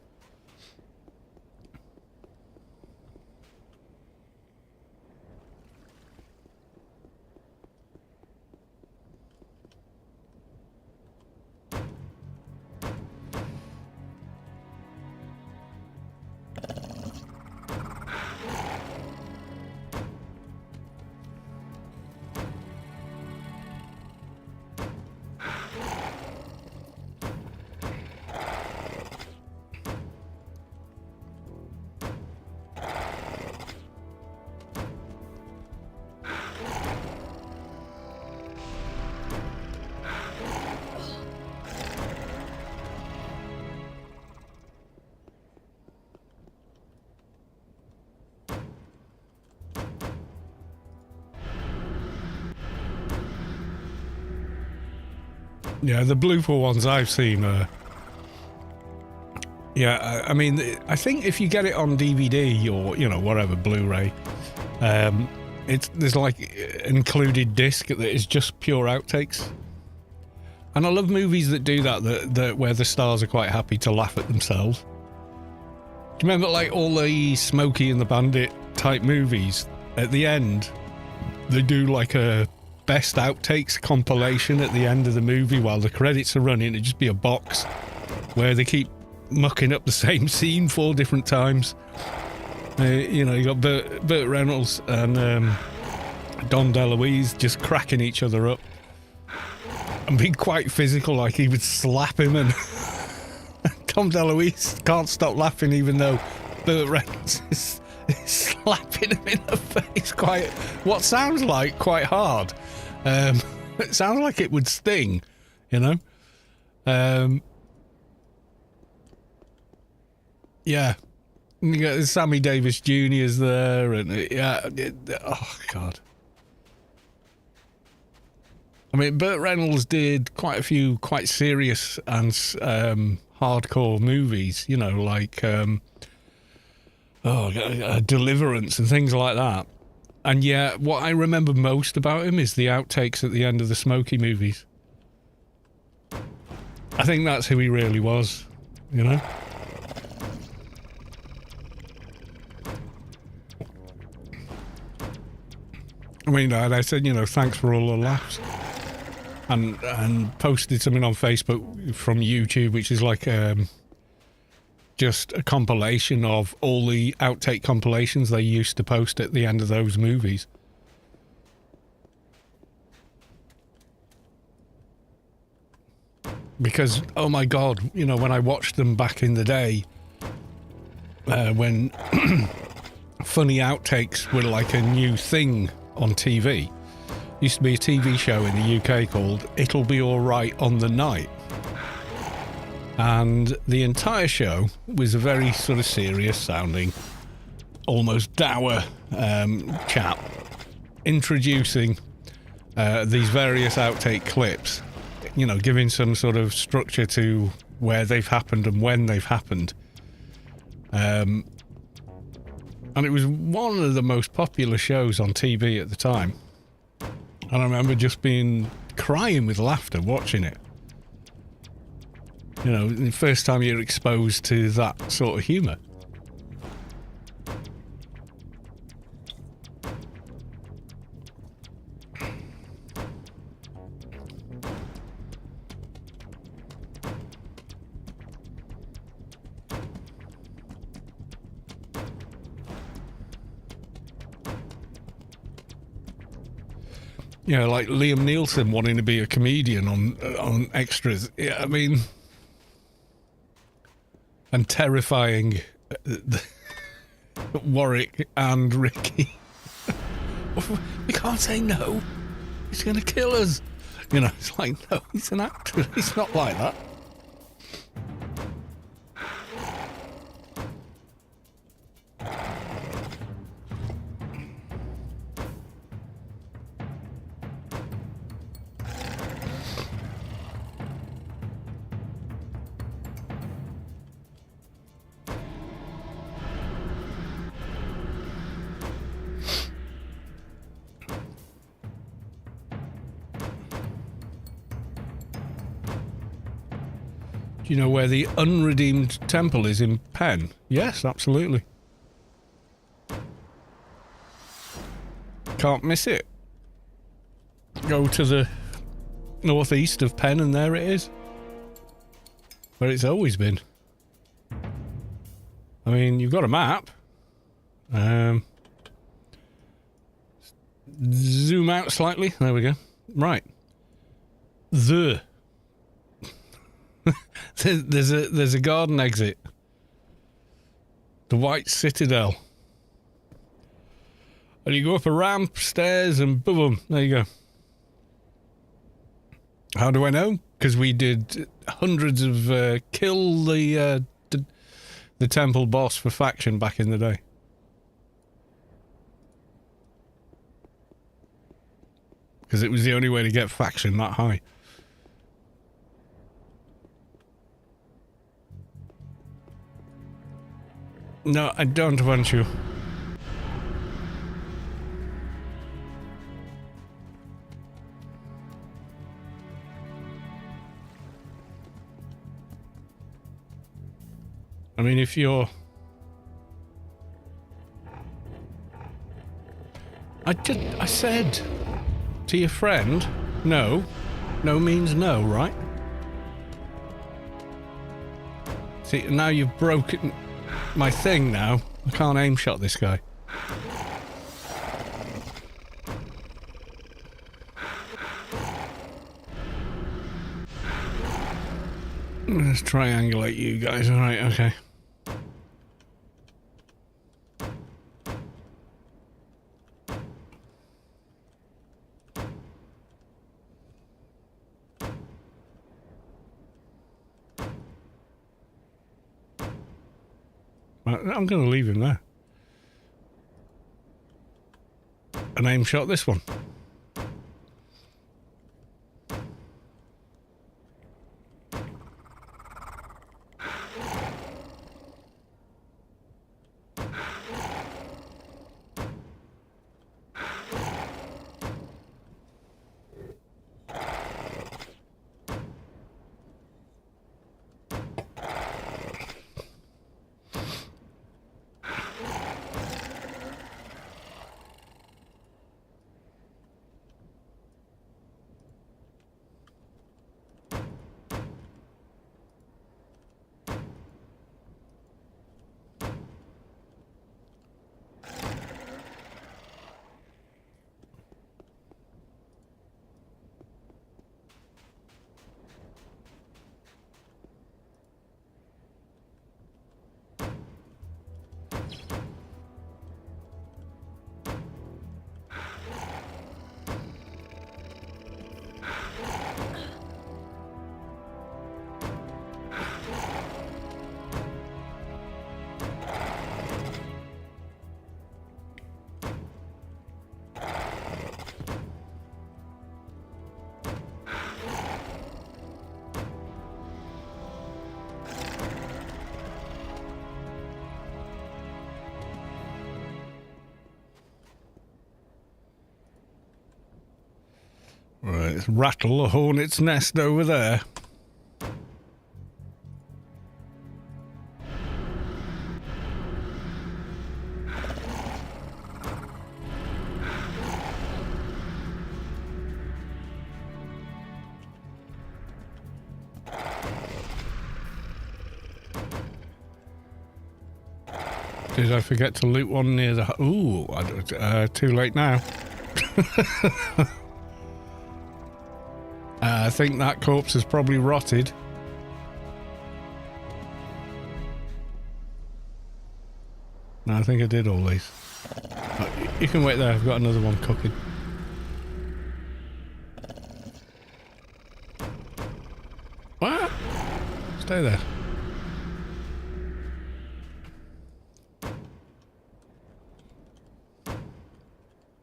Yeah, the blooper ones I've seen are... Yeah, I mean, I think if you get it on DVD or, you know, whatever, Blu-ray, there's like included disc that is just pure outtakes. And I love movies that do that where the stars are quite happy to laugh at themselves. Do you remember like all the Smokey and the Bandit type movies? At the end, they do like a best outtakes compilation at the end of the movie while the credits are running. It'd just be a box where they keep mucking up the same scene 4 different times. You know, you got Burt Reynolds and Dom DeLuise just cracking each other up and being quite physical, like he would slap him, and Dom DeLuise can't stop laughing even though Burt Reynolds is slapping him in the face quite hard. It sounds like it would sting, you know. Yeah, you got Sammy Davis Jr.'s there, and oh god. I mean, Burt Reynolds did quite a few quite serious and hardcore movies, you know, like Deliverance and things like that. And yeah, what I remember most about him is the outtakes at the end of the Smokey movies. I think that's who he really was, you know? I mean, I said, you know, thanks for all the laughs. And posted something on Facebook from YouTube, which is like just a compilation of all the outtake compilations they used to post at the end of those movies. Because, oh my God, you know, when I watched them back in the day, when funny outtakes were like a new thing on TV. Used to be a TV show in the UK called It'll Be Alright on the Night. And the entire show was a very sort of serious sounding, almost dour chap introducing these various outtake clips, you know, giving some sort of structure to where they've happened and when they've happened. And it was one of the most popular shows on TV at the time. And I remember just crying with laughter watching it. You know, the first time you're exposed to that sort of humour. You know, like Liam Neeson wanting to be a comedian on extras. Yeah, I mean, and terrifying Warwick and Ricky. We can't say no. he's going to kill us. You know, it's like, no, he's an actor. He's not like that. Do you know where the unredeemed temple is in Penn? Yes, absolutely. Can't miss it. Go to the northeast of Penn and there it is. Where it's always been. I mean, you've got a map. Zoom out slightly. There we go. Right. There's a garden exit. The White Citadel. And you go up a ramp, stairs, and boom, there you go. How do I know? Because we did hundreds of kill the temple boss for faction back in the day. Because it was the only way to get faction that high. No, I don't want you. I mean, if you're... I said to your friend, no. No means no, right? See, now you've broken my thing now. I can't aim shot this guy. Let's triangulate you guys. Alright, okay. I'm going to leave him there. And aim shot this one. Right, let's rattle a hornet's nest over there. Did I forget to loot one near the... Ooh, too late now. I think that corpse has probably rotted. No, I think I did all these. Oh, you can wait there, I've got another one cooking. Stay there.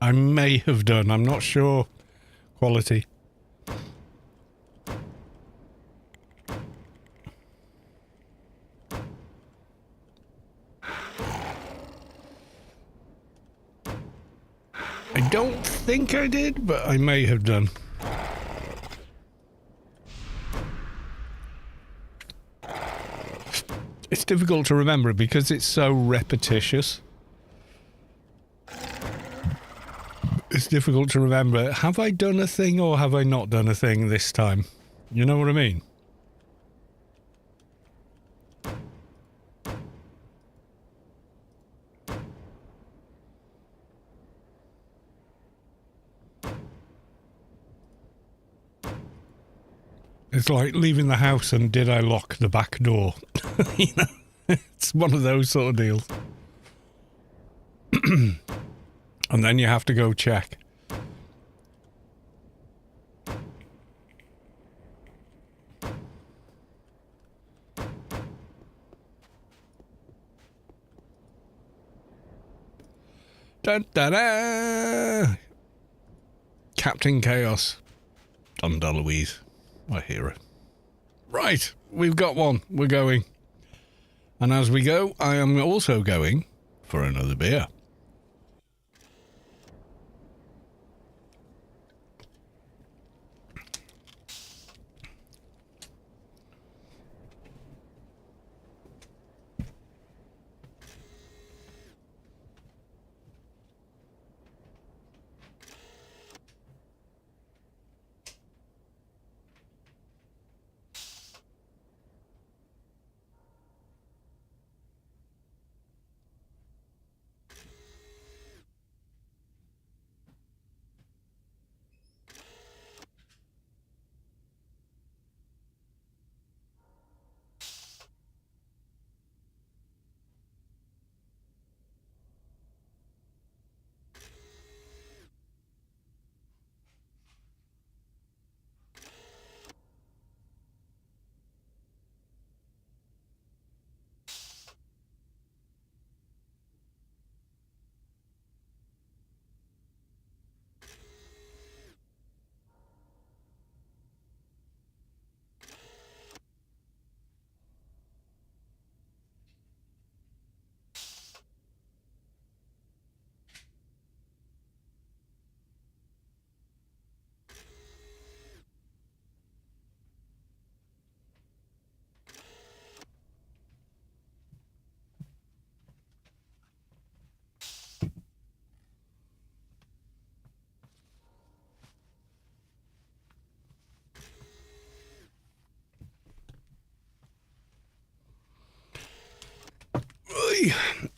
I may have done. I'm not sure. Quality. I don't think I did, but I may have done. It's difficult to remember because it's so repetitious. It's difficult to remember. Have I done a thing or have I not done a thing this time? You know what I mean? It's like leaving the house and did I lock the back door? You know, it's one of those sort of deals. And then you have to go check. Dun, da, da. Captain Chaos. Dunda Louise. I hear it. Right, we've got one. We're going. And as we go, I am also going for another beer.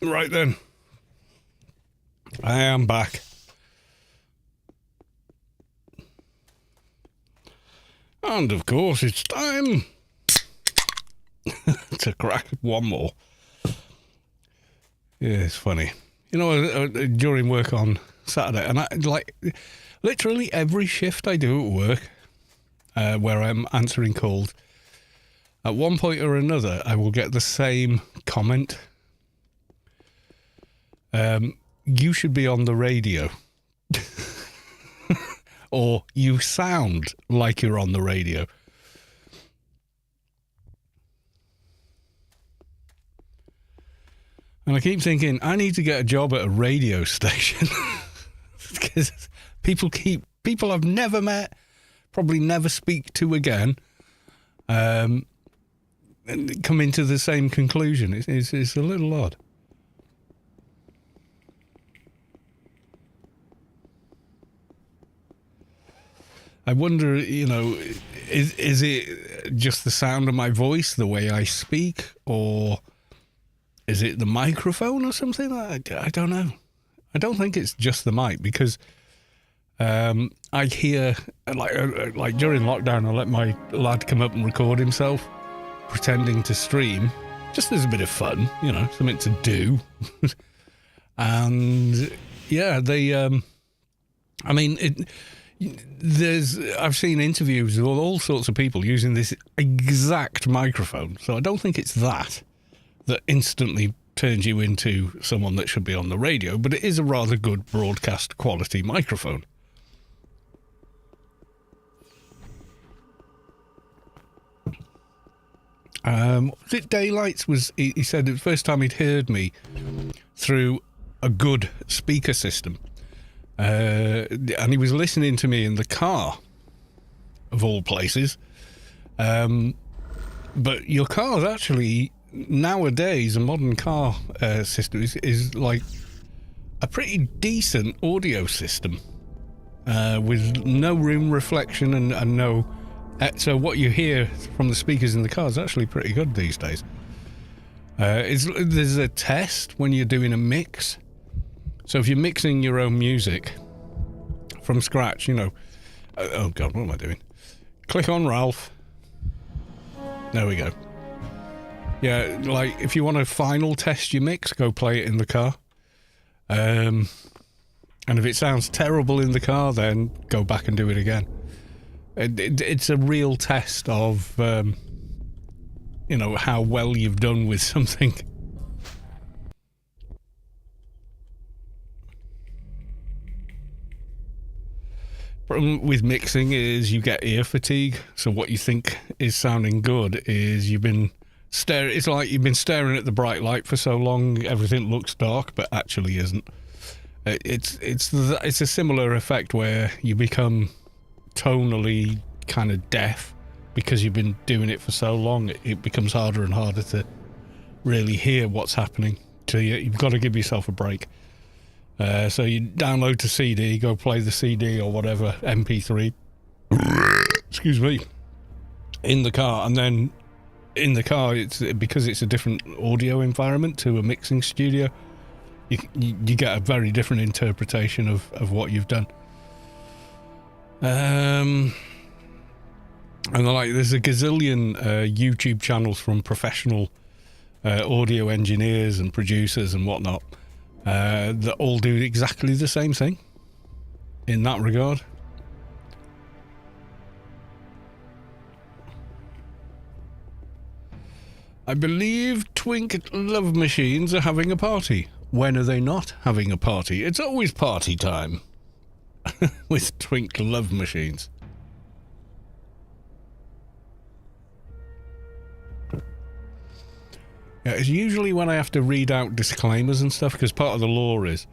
Right then. I am back. And of course it's time to crack one more. Yeah, it's funny. You know, during work on Saturday, and I like literally every shift I do at work, where I'm answering calls, at one point or another, I will get the same comment. You should be on the radio. Or you sound like you're on the radio. And I keep thinking, I need to get a job at a radio station. Because people I've never met, probably never speak to again, and come into the same conclusion. It's a little odd. I wonder, you know, is it just the sound of my voice, the way I speak, or is it the microphone or something? I don't know. I don't think it's just the mic, because I hear, like during lockdown, I let my lad come up and record himself pretending to stream, just as a bit of fun, you know, something to do. And yeah, they, I mean, I've seen interviews with all sorts of people using this exact microphone, so I don't think it's that instantly turns you into someone that should be on the radio, but it is a rather good broadcast quality microphone. Was it Daylights? He said the first time he'd heard me through a good speaker system, and he was listening to me in the car, of all places. But your car's actually, nowadays, a modern car system is like a pretty decent audio system, with no room reflection and no... so what you hear from the speakers in the car is actually pretty good these days. There's a test when you're doing a mix. So if you're mixing your own music from scratch, you know... oh God, what am I doing? Click on Ralph. There we go. Yeah, like if you want to final test your mix, go play it in the car. And if it sounds terrible in the car, then go back and do it again. It's a real test of, you know, how well you've done with something. Problem with mixing is you get ear fatigue. So what you think is sounding good is you've been staring. It's like you've been staring at the bright light for so long, everything looks dark, but actually isn't. It's a similar effect where you become tonally kind of deaf because you've been doing it for so long. It becomes harder and harder to really hear what's happening to you. You've got to give yourself a break. So you download the CD, go play the CD or whatever, MP3, excuse me, in the car, and then in the car, because it's a different audio environment to a mixing studio, you get a very different interpretation of what you've done. And there's a gazillion YouTube channels from professional audio engineers and producers and whatnot that all do exactly the same thing in that regard. I believe Twink Love Machines are having a party. When are they not having a party? It's always party time with Twink Love Machines. Yeah, it's usually when I have to read out disclaimers and stuff, because part of the law is,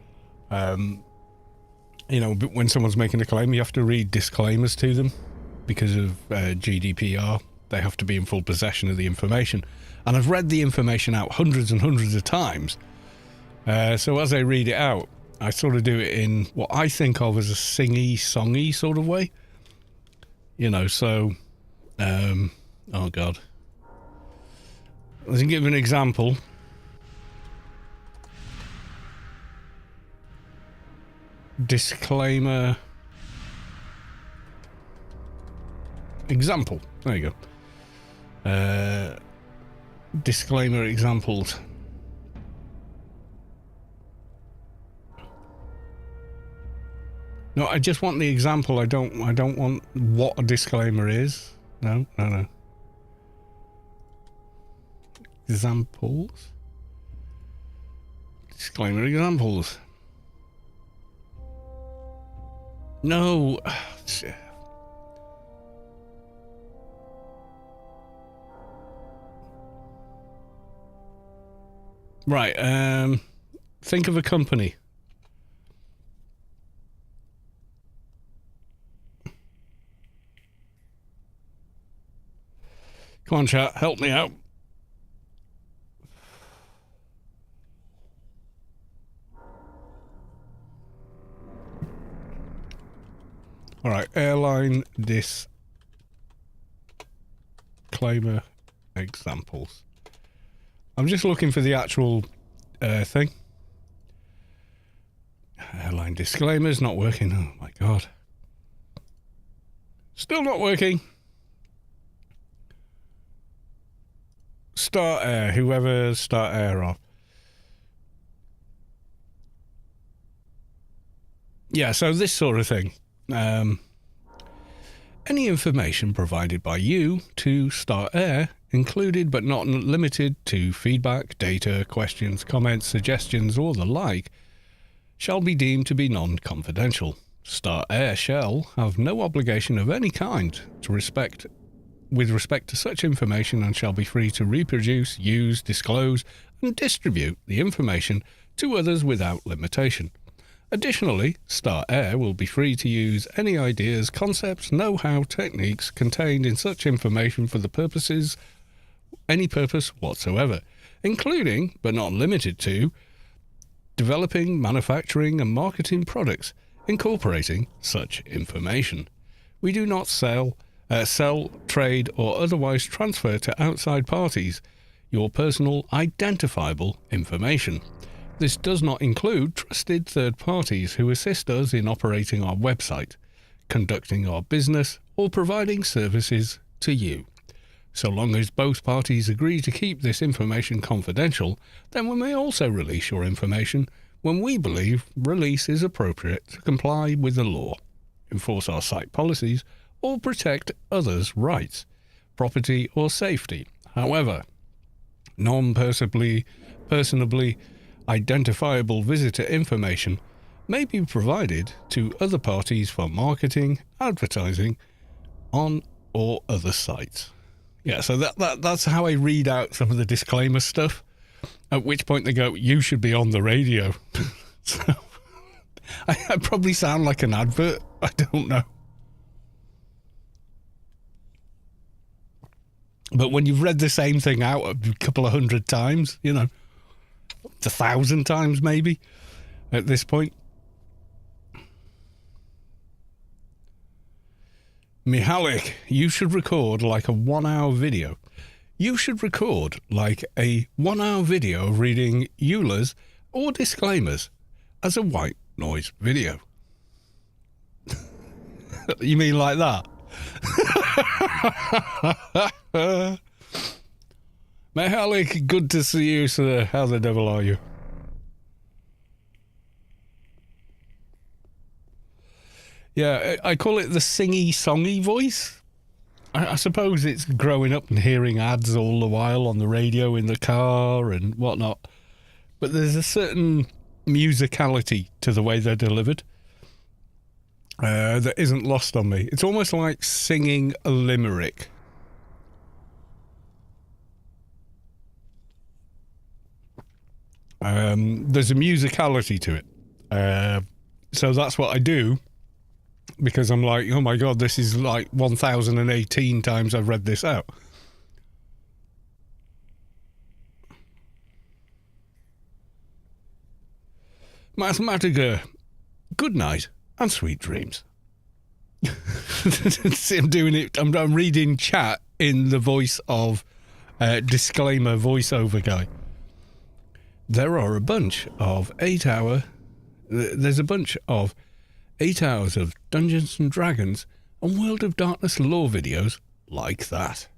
you know, when someone's making a claim, you have to read disclaimers to them because of GDPR. They have to be in full possession of the information. And I've read the information out hundreds and hundreds of times. So as I read it out, I sort of do it in what I think of as a singy-songy sort of way. You know, so... oh, God. Let's give an example. Disclaimer. Example. There you go. Disclaimer examples. No, I just want the example. I don't want what a disclaimer is. No. Examples. Disclaimer examples. No. Right. Think of a company. Come on, chat. Help me out. All right, airline disclaimer examples. I'm just looking for the actual thing. Airline disclaimers not working. Oh my God. Still not working. Start Air, whoever Start Air are. Yeah, so this sort of thing. Any information provided by you to Start Air, included but not limited to feedback, data, questions, comments, suggestions, or the like, shall be deemed to be non-confidential. Start Air shall have no obligation of any kind with respect to such information and shall be free to reproduce, use, disclose, and distribute the information to others without limitation. Additionally, Start Air will be free to use any ideas, concepts, know-how, techniques contained in such information for any purpose whatsoever, including, but not limited to, developing, manufacturing, and marketing products incorporating such information. We do not sell, trade, or otherwise transfer to outside parties your personal identifiable information. This does not include trusted third parties who assist us in operating our website, conducting our business, or providing services to you. So long as both parties agree to keep this information confidential, then we may also release your information when we believe release is appropriate to comply with the law, enforce our site policies, or protect others' rights, property, or safety. However, non-personally identifiable visitor information may be provided to other parties for marketing, advertising, on or other sites. Yeah, so that's how I read out some of the disclaimer stuff, at which point they go, you should be on the radio. So I probably sound like an advert. I don't know. But when you've read the same thing out a couple of hundred times, 1,000 times maybe at this point. Mihalik, you should record like a 1-hour video. You should record like a 1-hour video of reading EULAs or disclaimers as a white noise video. You mean like that? Mihalik, good to see you, sir. How the devil are you? Yeah, I call it the singy-songy voice. I suppose it's growing up and hearing ads all the while on the radio in the car and whatnot. But there's a certain musicality to the way they're delivered that isn't lost on me. It's almost like singing a limerick. There's a musicality to it. So that's what I do, because I'm like, oh my God, this is like 1,018 times I've read this out. Mathematica, good night and sweet dreams. See, I'm doing it. I'm reading chat in the voice of disclaimer voiceover guy. There are a bunch of 8 hours of Dungeons and Dragons and World of Darkness lore videos like that.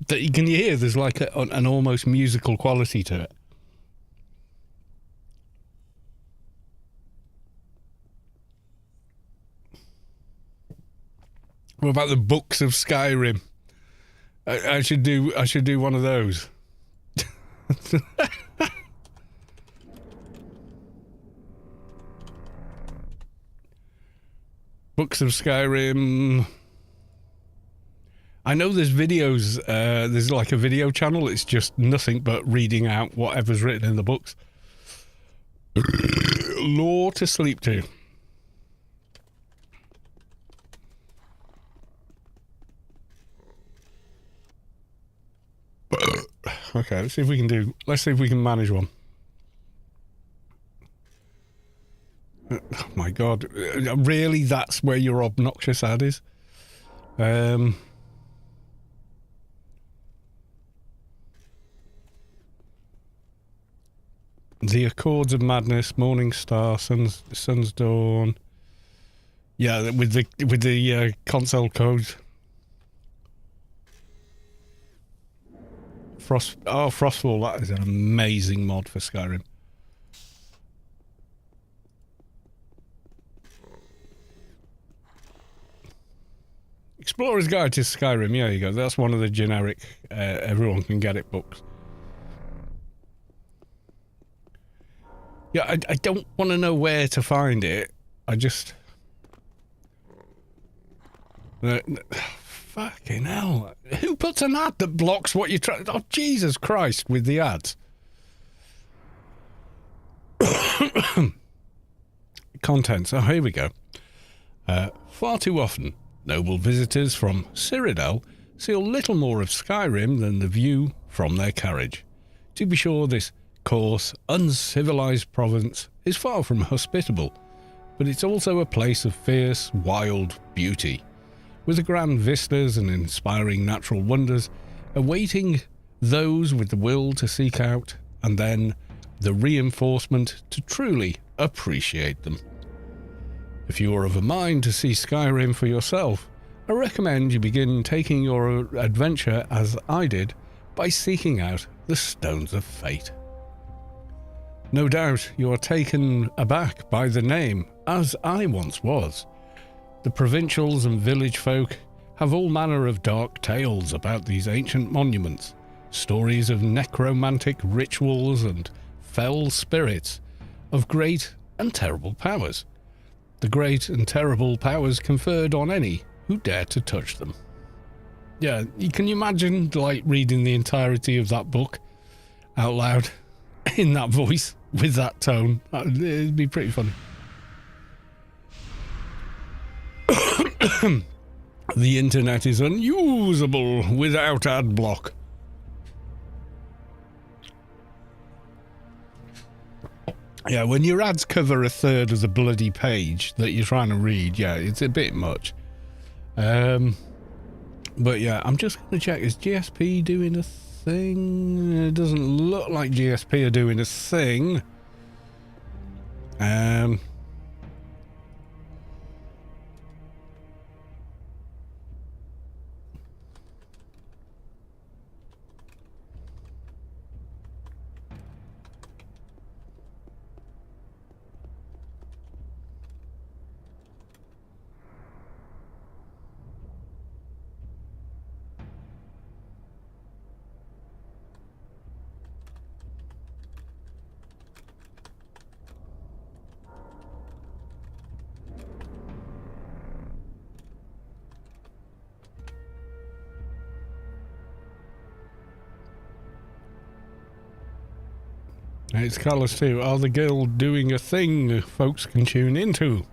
That you can hear there's like an almost musical quality to it. What about the books of Skyrim? I should do one of those. Books of Skyrim. I know there's videos, there's like a video channel, it's just nothing but reading out whatever's written in the books. Lore to sleep to. Okay, let's see if we can manage one. Oh my God, really? That's where your obnoxious ad is? The Accords of Madness, Morning Star, Sun's Dawn. Yeah, with the console codes. Frostfall, that is an amazing mod for Skyrim. Explorer's Guide to Skyrim. Yeah, you go. That's one of the generic everyone can get it books. Yeah, I don't want to know where to find it. I just... fucking hell. Who puts an ad that blocks what you're trying... Oh, Jesus Christ, with the ads. Contents. Oh, here we go. Far too often, noble visitors from Cyrodiil see little more of Skyrim than the view from their carriage. To be sure, this coarse, uncivilized province is far from hospitable, but it's also a place of fierce, wild beauty, with the grand vistas and inspiring natural wonders awaiting those with the will to seek out, and then the reinforcement to truly appreciate them. If you are of a mind to see Skyrim for yourself, I recommend you begin taking your adventure as I did by seeking out the Stones of Fate. No doubt you are taken aback by the name, as I once was. The provincials and village folk have all manner of dark tales about these ancient monuments, stories of necromantic rituals and fell spirits, of great and terrible powers. The great and terrible powers conferred on any who dare to touch them. Yeah, can you imagine, like, reading the entirety of that book out loud in that voice with that tone? It'd be pretty funny. The internet is unusable without ad block. Yeah, when your ads cover a third of the bloody page that you're trying to read, yeah, it's a bit much. But yeah, I'm just going to check, is GSP doing a thing? It doesn't look like GSP are doing a thing. It's Carlos too. Are the Guild doing a thing folks can tune into?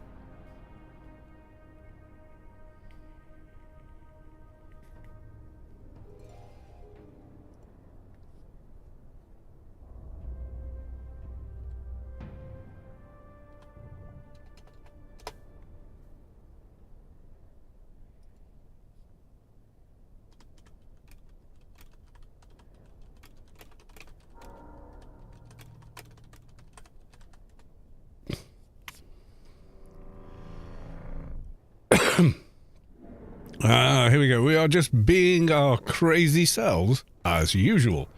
Here we go. We are just being our crazy selves, as usual,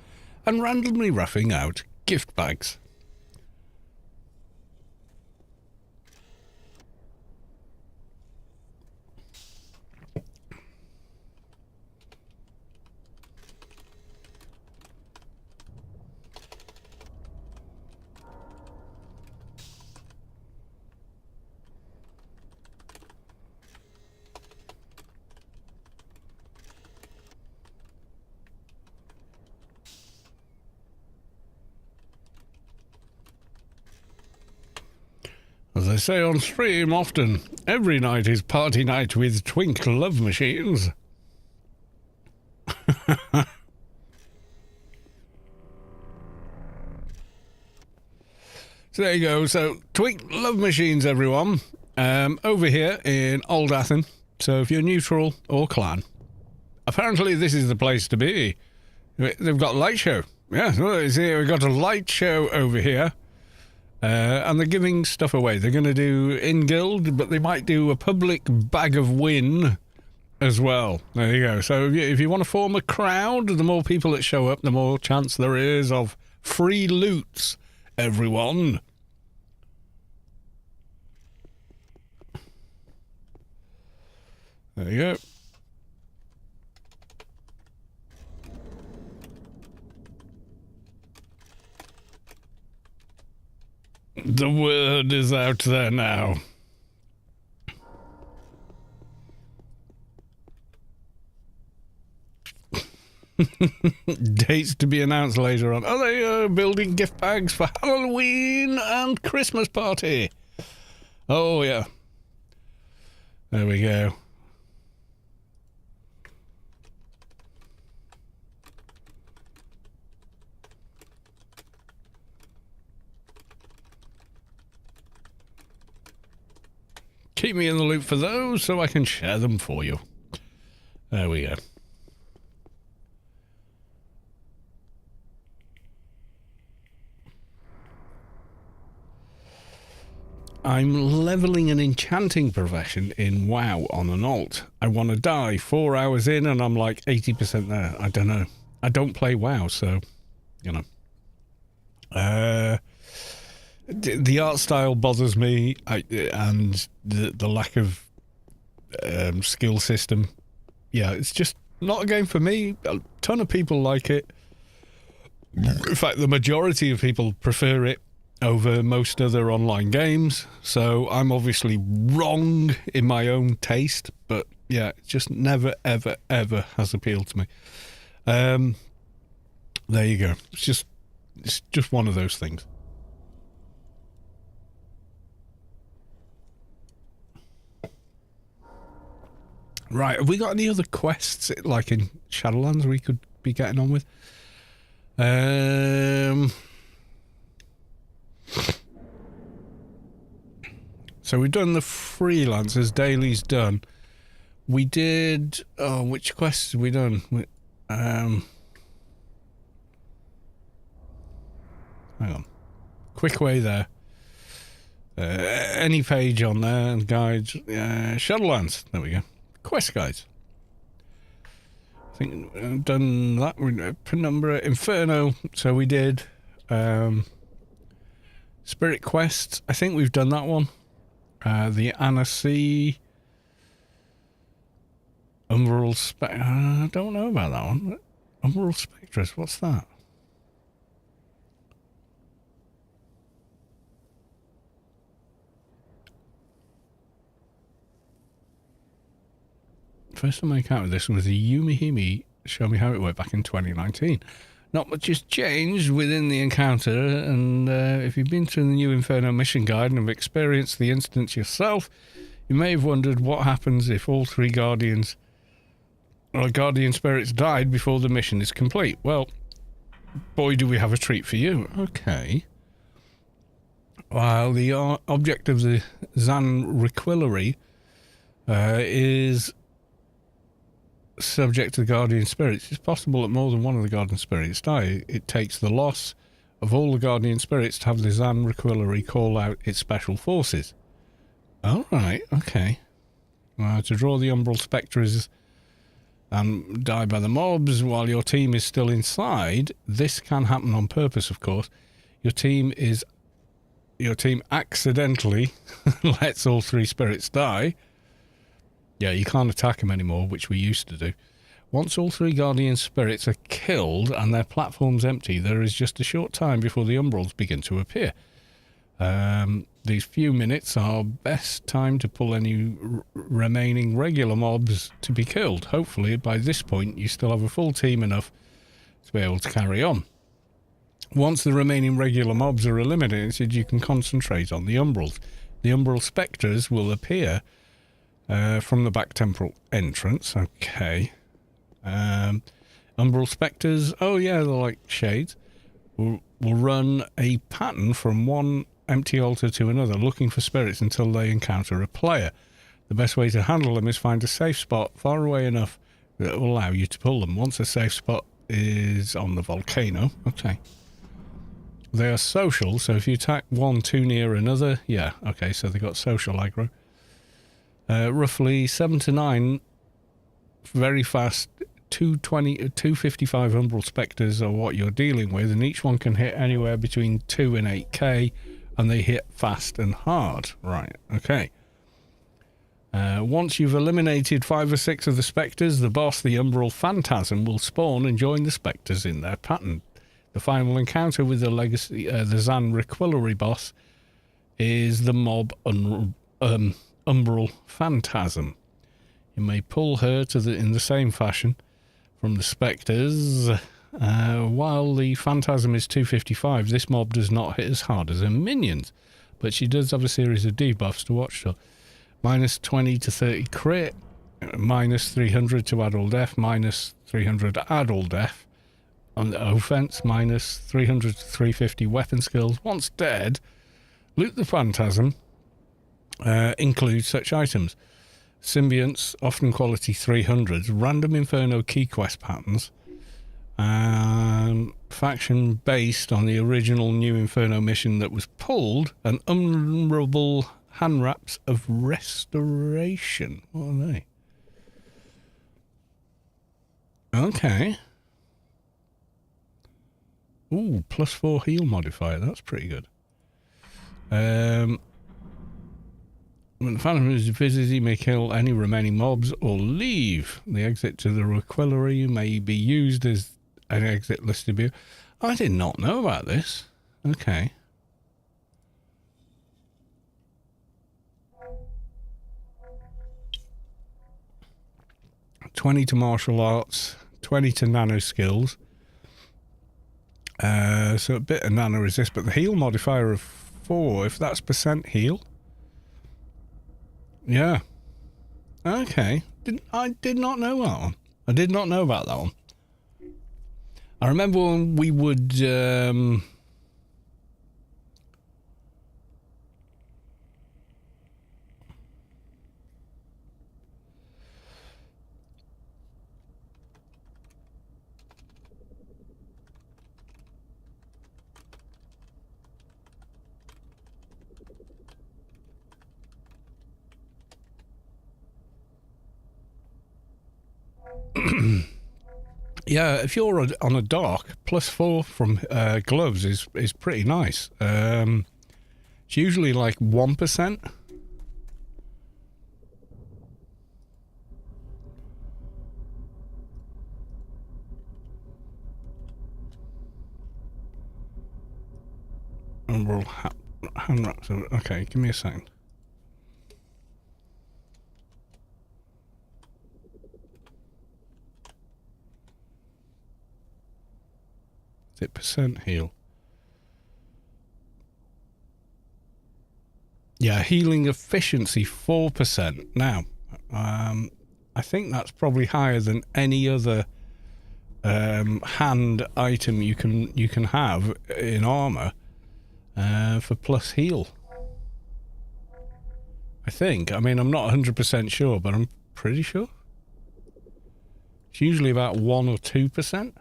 and randomly roughing out gift bags. As I say on stream often, every night is party night with twink love machines. So there you go. So twink love machines, everyone. Over here in Old Athen. So if you're neutral or clan, apparently this is the place to be. They've got a light show. Yeah, well, we've got a light show over here. And they're giving stuff away. They're going to do in-guild, but they might do a public bag of win as well. There you go. So if you want to form a crowd, the more people that show up, the more chance there is of free loots, everyone. There you go. The word is out there now. Dates to be announced later on. Are they building gift bags for Halloween and Christmas party? Oh, yeah. There we go. Keep me in the loop for those so I can share them for you. There we go. I'm leveling an enchanting profession in WoW on an alt. I want to die 4 hours in and I'm like 80% there. I don't know. I don't play WoW, so, you know. The art style bothers me, and the lack of skill system. Yeah, it's just not a game for me. A ton of people like it. In fact, the majority of people prefer it over most other online games, so I'm obviously wrong in my own taste, but yeah, it just never, ever, ever has appealed to me. There you go. It's just one of those things. Right, have we got any other quests, like in Shadowlands, we could be getting on with? So we've done the freelancers, daily's done. We did, which quests have we done? Hang on. Quick way there. Any page on there, and guides, Shadowlands, there we go. Quest guides. I think we've done that. Penumbra, Inferno. So we did Spirit Quest. I think we've done that one. The Anarchy. Umbral Spectre. I don't know about that one. Umbral Spectres. What's that? First time I encountered this was the Yumihimi Show Me How It Worked back in 2019. Not much has changed within the encounter, and if you've been through the new Inferno mission guide and have experienced the instance yourself, you may have wondered what happens if all three guardian spirits died before the mission is complete. Well, boy, do we have a treat for you. Okay. While the object of the Zan Requillery is subject to the guardian spirits, it's possible that more than one of the guardian spirits die. It takes the loss of all the guardian spirits to have the Zan Requillery call out its special forces. All right, okay. To draw the Umbral Spectres and die by the mobs while your team is still inside. This can happen on purpose, of course. Your team accidentally lets all three spirits die. Yeah, you can't attack them anymore, which we used to do. Once all three guardian spirits are killed and their platform's empty, there is just a short time before the umbrals begin to appear. These few minutes are best time to pull any remaining regular mobs to be killed. Hopefully, by this point, you still have a full team enough to be able to carry on. Once the remaining regular mobs are eliminated, you can concentrate on the umbrals. The umbral spectres will appear from the back temporal entrance. Okay. Umbral spectres, oh yeah, they're like shades, will run a pattern from one empty altar to another, looking for spirits until they encounter a player. The best way to handle them is find a safe spot far away enough that will allow you to pull them. Once a safe spot is on the volcano, okay. They are social, so if you attack one too near another, yeah, okay, so they got social aggro. Roughly 7 to 9 very fast 255 umbral spectres are what you're dealing with, and each one can hit anywhere between 2 and 8k, and they hit fast and hard. Right, okay. Once you've eliminated 5 or 6 of the spectres, the boss, the umbral phantasm, will spawn and join the spectres in their pattern. The final encounter with the Zan Requillery boss is the mob Umbral Phantasm. You may pull her in the same fashion from the Spectres. While the Phantasm is 255, this mob does not hit as hard as her minions, but she does have a series of debuffs to watch for. Minus 20 to 30 crit, minus 300 to add all death, minus 300 to add all death on the offense, minus 300 to 350 weapon skills. Once dead, Loot the Phantasm includes such items: symbionts, often quality 300s, random Inferno key quest patterns, faction based on the original New Inferno mission that was pulled, and unreadable hand wraps of restoration. What are they? Okay. Ooh, +4 heal modifier. That's pretty good. When the Phantom is visited, you may kill any remaining mobs or leave. The exit to the Requillery may be used as an exit listed below. I did not know about this. Okay. $20 to martial arts, 20 to nano skills. So a bit of nano resist, but the heal modifier of 4, if that's % heal. Yeah. Okay. I did not know that one. I did not know about that one. I remember when we would yeah, if you're on a dock, +4 from gloves is pretty nice. It's usually like 1%. And we'll hand wraps. Okay, give me a second. Is it % heal? Yeah, healing efficiency 4%. Now, I think that's probably higher than any other hand item you can have in armor for plus heal. I think. I mean, I'm not 100% sure, but I'm pretty sure. It's usually about 1 or 2%.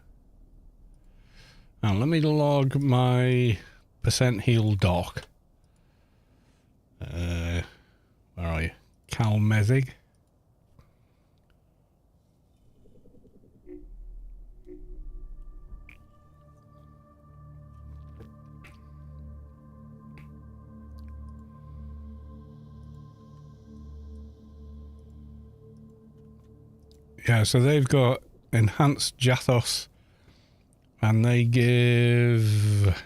Now, let me log my % heal doc. Where are you? Calmezig. Yeah, so they've got enhanced Jathos, and they give,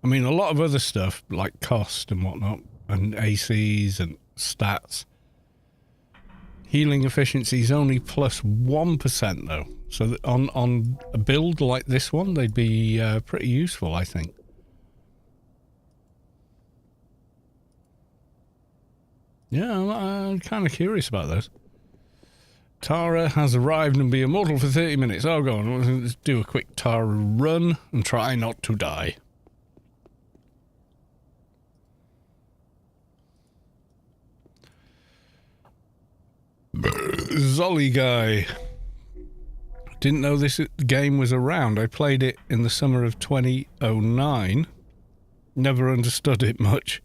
I mean, a lot of other stuff like cost and whatnot, and ACs and stats. Healing efficiency is only plus 1% though, so that on a build like this one, they'd be pretty useful, I think. Yeah, I'm kind of curious about those. Tara has arrived and be immortal for 30 minutes. Oh, go on. Let's do a quick Tara run and try not to die. Zolly guy. Didn't know this game was around. I played it in the summer of 2009. Never understood it much,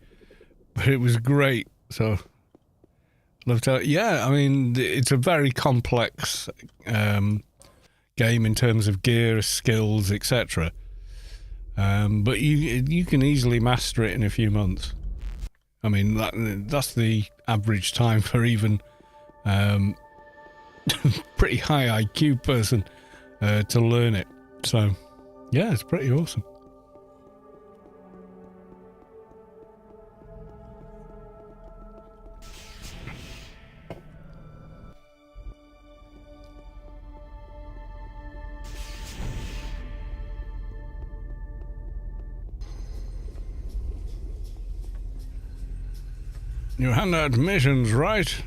but it was great. So... loved it. Yeah, I mean, it's a very complex game in terms of gear, skills, etc. But you can easily master it in a few months. I mean, that's the average time for even pretty high IQ person to learn it. So, yeah, it's pretty awesome. You hand out missions, right?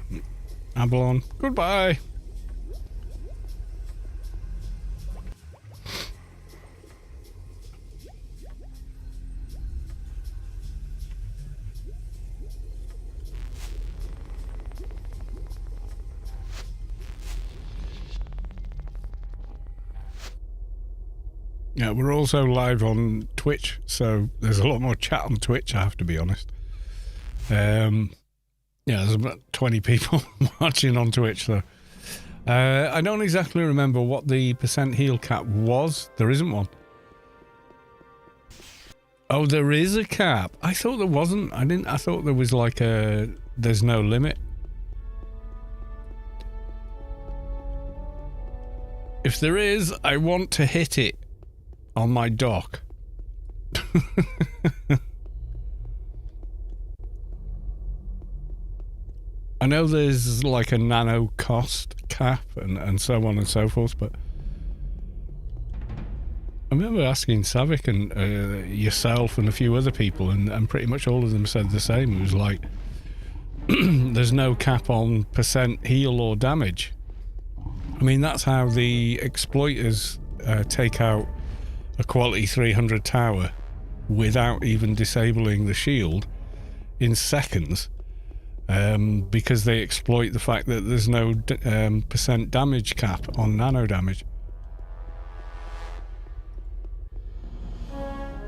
Abalon, goodbye. Yeah, we're also live on Twitch, so there's a lot more chat on Twitch, I have to be honest. Yeah, there's about 20 people watching on Twitch, so. I don't exactly remember what the % heal cap was. There isn't one. Oh, there is a cap. I thought there wasn't. I thought there was like there's no limit. If there is, I want to hit it on my dock. I know there's like a nano cost cap and so on and so forth, but I remember asking Savik and yourself and a few other people, and pretty much all of them said the same. It was like, there's no cap on % heal or damage. I mean, that's how the exploiters take out a quality 300 tower without even disabling the shield in seconds, because they exploit the fact that there's no % damage cap on nano damage,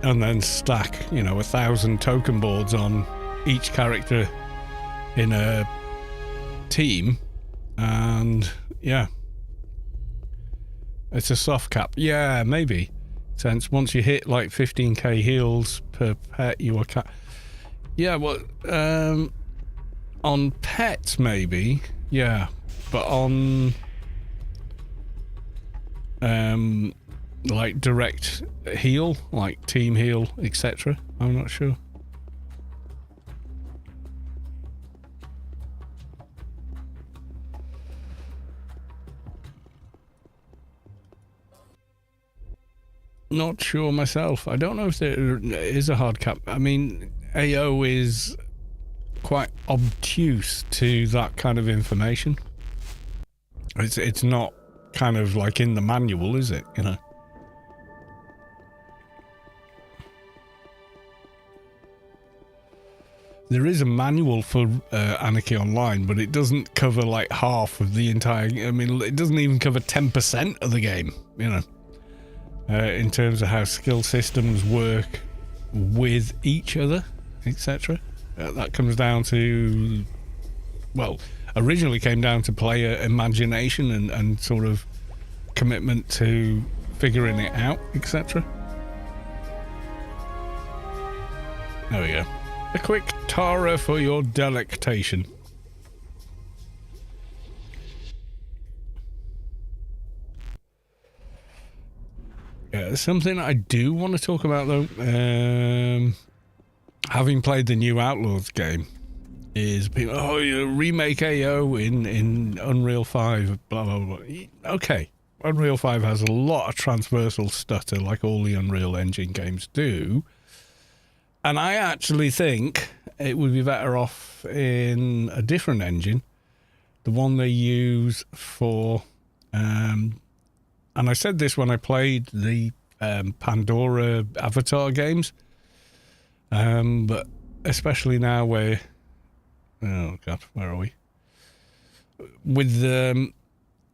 and then stack 1,000 token boards on each character in a team, and yeah, it's a soft cap. Yeah, maybe. Since once you hit like 15k heals per pet, you are cap. Yeah, well, on pets maybe, yeah, but on like direct heal, like team heal, etc. I'm not sure. Not sure myself. I don't know if there is a hard cap. I mean, AO is quite obtuse to that kind of information. It's not kind of like in the manual, is it? There is a manual for Anarchy Online, but it doesn't cover like half of the entire. I mean, it doesn't even cover 10% of the game. In terms of how skill systems work with each other, etc. That comes down to, well, originally came down to player imagination and sort of commitment to figuring it out, etc. There we go. A quick Tara for your delectation. Something I do want to talk about though, having played the new Outlaws game, is people, you remake AO in Unreal 5, blah blah blah. Okay, Unreal 5 has a lot of transversal stutter like all the Unreal Engine games do, and I actually think it would be better off in a different engine, the one they use for and I said this when I played the Pandora Avatar games, but especially now where, oh god, where are we? With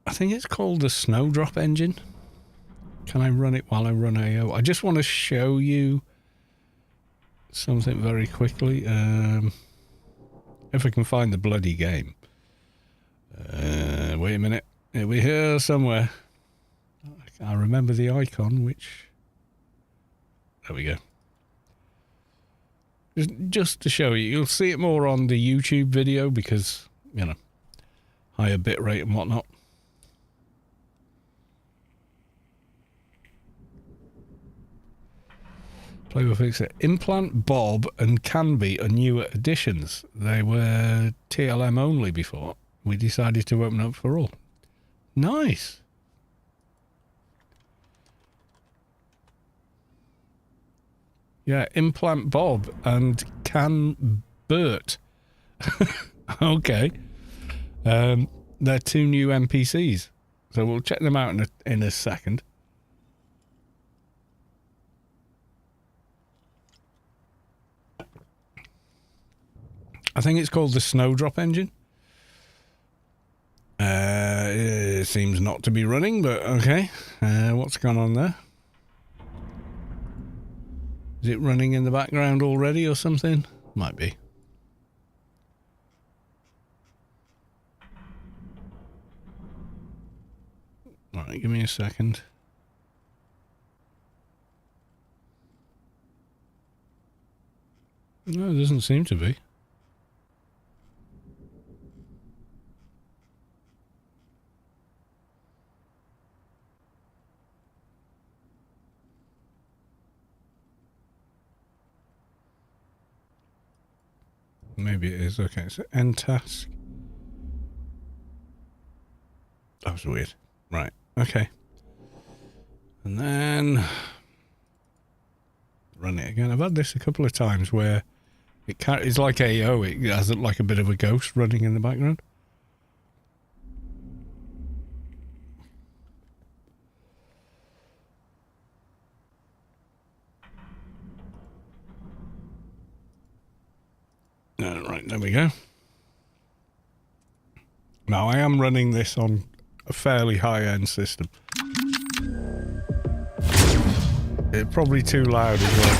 I think it's called the Snowdrop engine. Can I run it while I run AO? I just want to show you something very quickly. If I can find the bloody game. Wait a minute. It'll be here somewhere. I remember the icon, which... There we go. Just to show you. You'll see it more on the YouTube video because, higher bitrate and whatnot. Play with Fix It. Implant, Bob, and Canby are newer additions. They were TLM only before. We decided to open up for all. Nice. Yeah, Implant Bob and Can Bert Okay. They're 2 new NPCs. So we'll check them out in a second. I think it's called the Snowdrop engine. It seems not to be running, but okay. What's going on there? Is it running in the background already or something? Might be. Alright, give me a second. No, it doesn't seem to be. Maybe it is. Okay, so end task. That was weird. Right, okay. And then run it again. I've had this a couple of times where it's like AO, it has like a bit of a ghost running in the background. Right, there we go. Now I am running this on a fairly high-end system. It's probably too loud as well,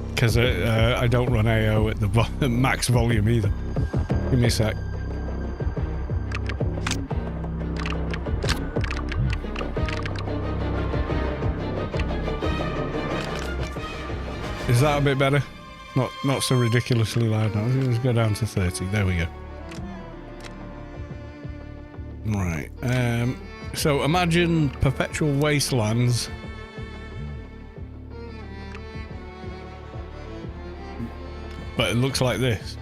because I don't run AO at the max volume either. Give me a sec. Is that a bit better? Not so ridiculously loud now. Let's go down to 30. There we go. Right. So imagine perpetual wastelands. But it looks like this.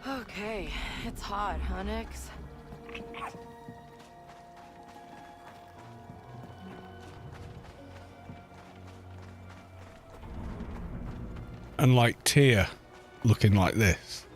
Okay, it's hot, huh, Nix? And like Tyr looking like this.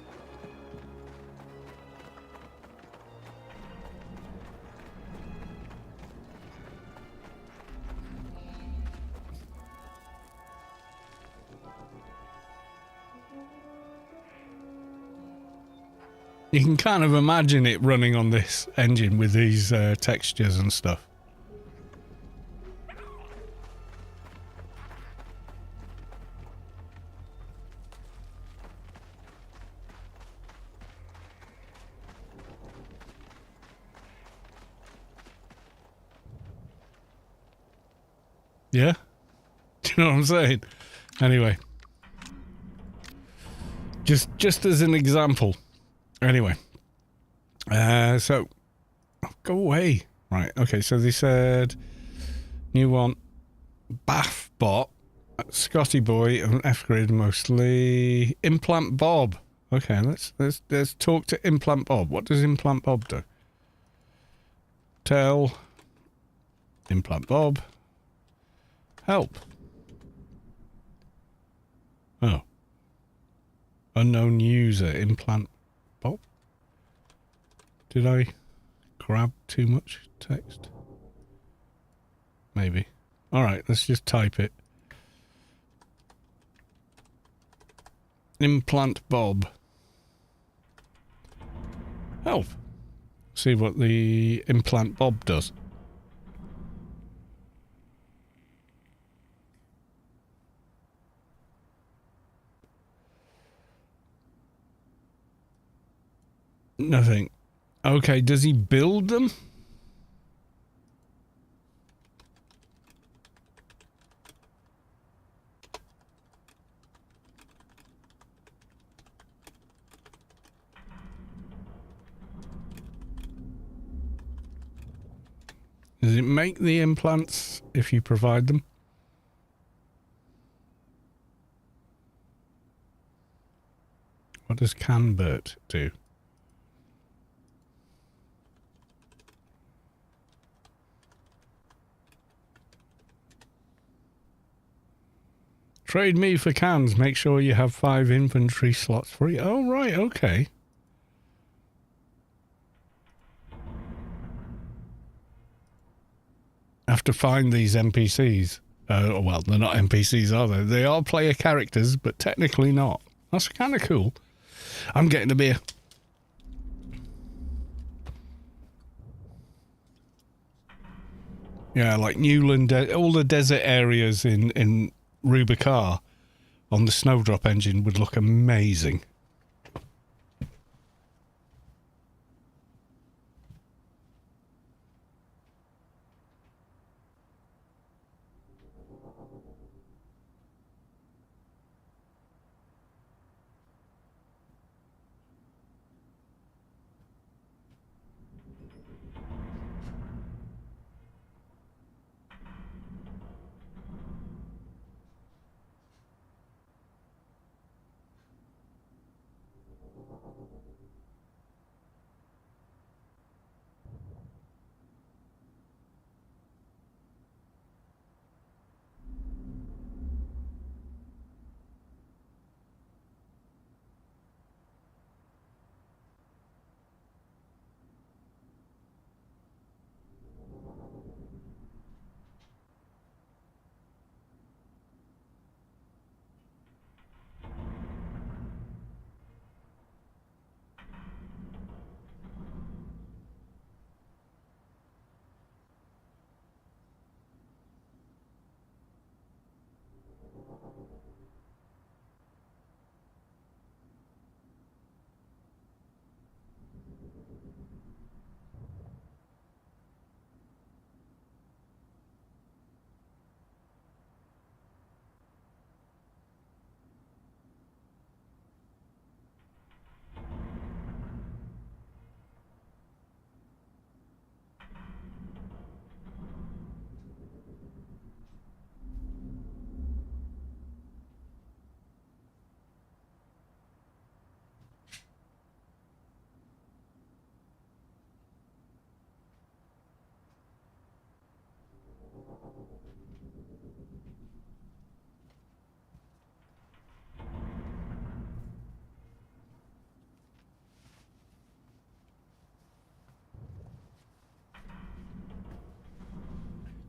You can kind of imagine it running on this engine with these textures and stuff. Yeah? Do you know what I'm saying? Anyway. Just as an example. Anyway. So. Oh, go away. Right, okay, so they said new one. Bath Bot. Scotty Boy and F-Grid mostly. Implant Bob. Okay, let's talk to Implant Bob. What does Implant Bob do? Tell Implant Bob. Help. Oh. Unknown user. Implant Bob. Did I grab too much text? Maybe. Alright, let's just type it. Implant Bob. Help. See what the Implant Bob does. Nothing. Okay, does he build them? Does it make the implants if you provide them? What does Canbert do? Trade me for cans. Make sure you have 5 inventory slots free. Oh, right, okay. Have to find these NPCs. Well, they're not NPCs, are they? They are player characters, but technically not. That's kind of cool. I'm getting a beer. Yeah, like Newland, all the desert areas in Rubicar on the Snowdrop engine would look amazing.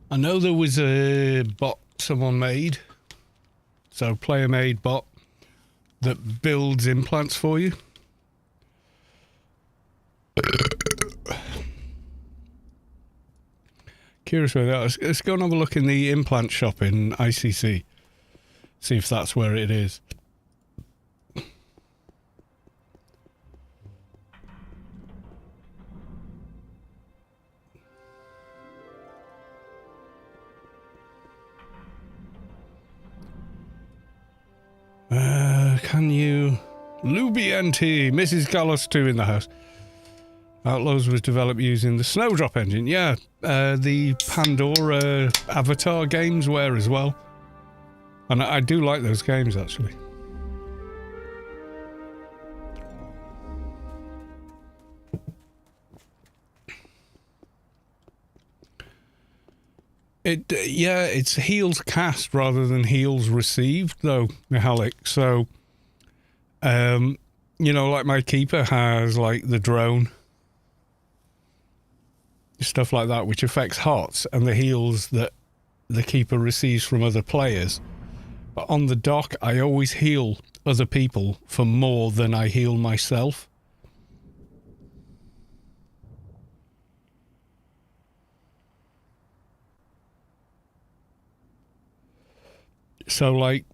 I know there was a bot someone made, so player-made bot, that builds implants for you. Curious where that is. Let's go and have a look in the implant shop in ICC. See if that's where it is. Can you... Lubianti, Mrs. Gallos 2 in the house. Outlaws was developed using the Snowdrop engine. Yeah, the Pandora Avatar games were as well. And I do like those games, actually. Yeah, it's heals cast rather than heals received, though, Mihalik. So, you know, like my keeper has, like, the drone. Stuff like that, which affects HOTS and the heals that the keeper receives from other players. But on the dock, I always heal other people for more than I heal myself. So, like,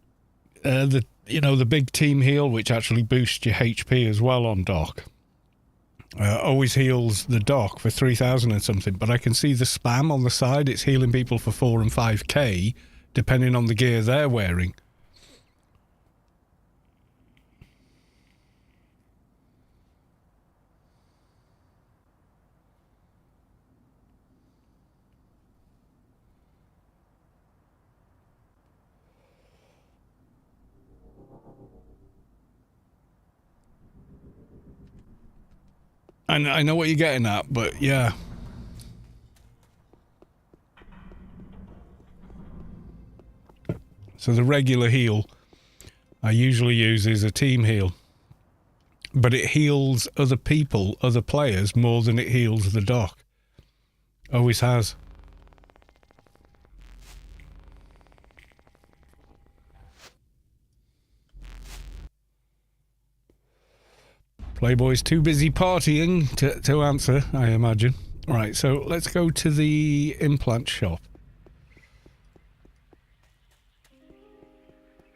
the big team heal, which actually boosts your HP as well on dock, always heals the dock for 3,000 and something. But I can see the spam on the side. It's healing people for 4 and 5k, depending on the gear they're wearing. And I know what you're getting at, but yeah. So the regular heal I usually use is a team heal. But it heals other people, other players, more than it heals the dock. Always has. Playboy's too busy partying to answer, I imagine. Right, so let's go to the implant shop.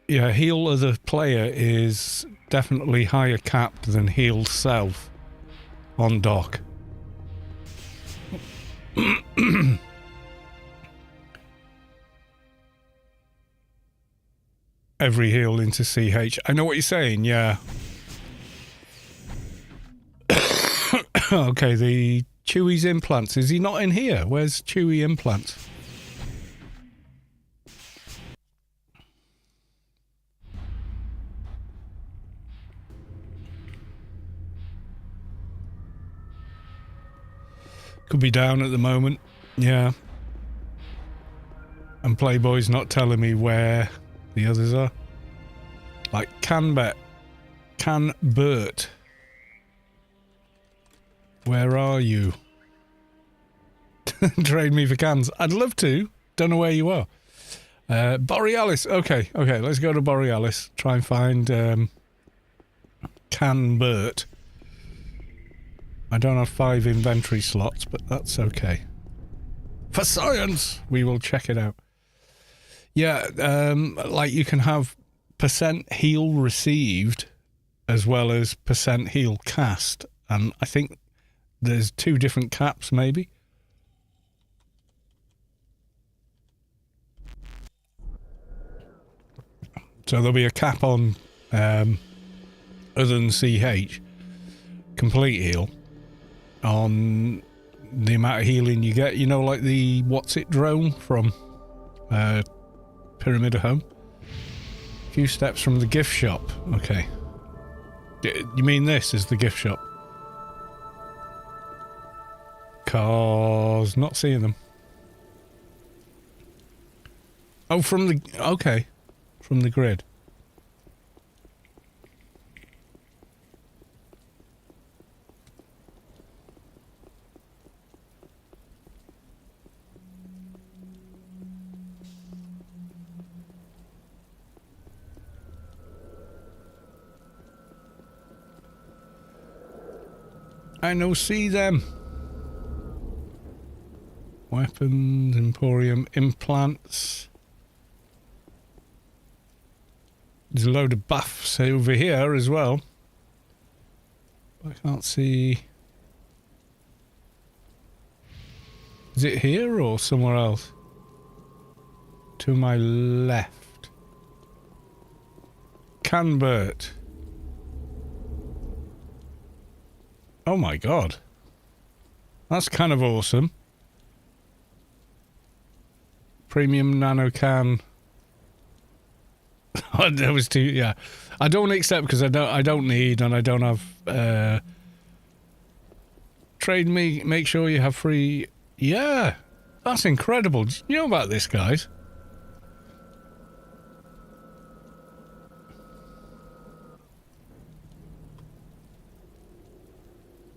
Yeah, heal as a player is definitely higher capped than heal self on dock. Every heal into CH. I know what you're saying, yeah. Okay, the Chewie's implants. Is he not in here? Where's Chewie implants? Could be down at the moment. Yeah. And Playboy's not telling me where the others are. Like Canbert. Canbert. Where are you? Trade me for cans. I'd love to. Don't know where you are. Borealis. Okay, let's go to Borealis. Try and find Canbert. I don't have 5 inventory slots, but that's okay. For science! We will check it out. Yeah, like you can have % heal received as well as % heal cast. And I think there's 2 different caps, maybe. So there'll be a cap on other than CH, complete heal, on the amount of healing you get. You know, like the What's It drone from Pyramid of Home? A few steps from the gift shop. Okay. You mean this is the gift shop? Cars, not seeing them. Oh, from the... Okay. From the grid. I no see them. Weapons, Emporium, implants. There's a load of buffs over here as well. I can't see. Is it here or somewhere else? To my left. Canbert. Oh my god. That's kind of awesome. Premium nano can. That was too, yeah. I don't accept because I don't need, and I don't have trade me, make sure you have free. Yeah. That's incredible. Do you know about this, guys?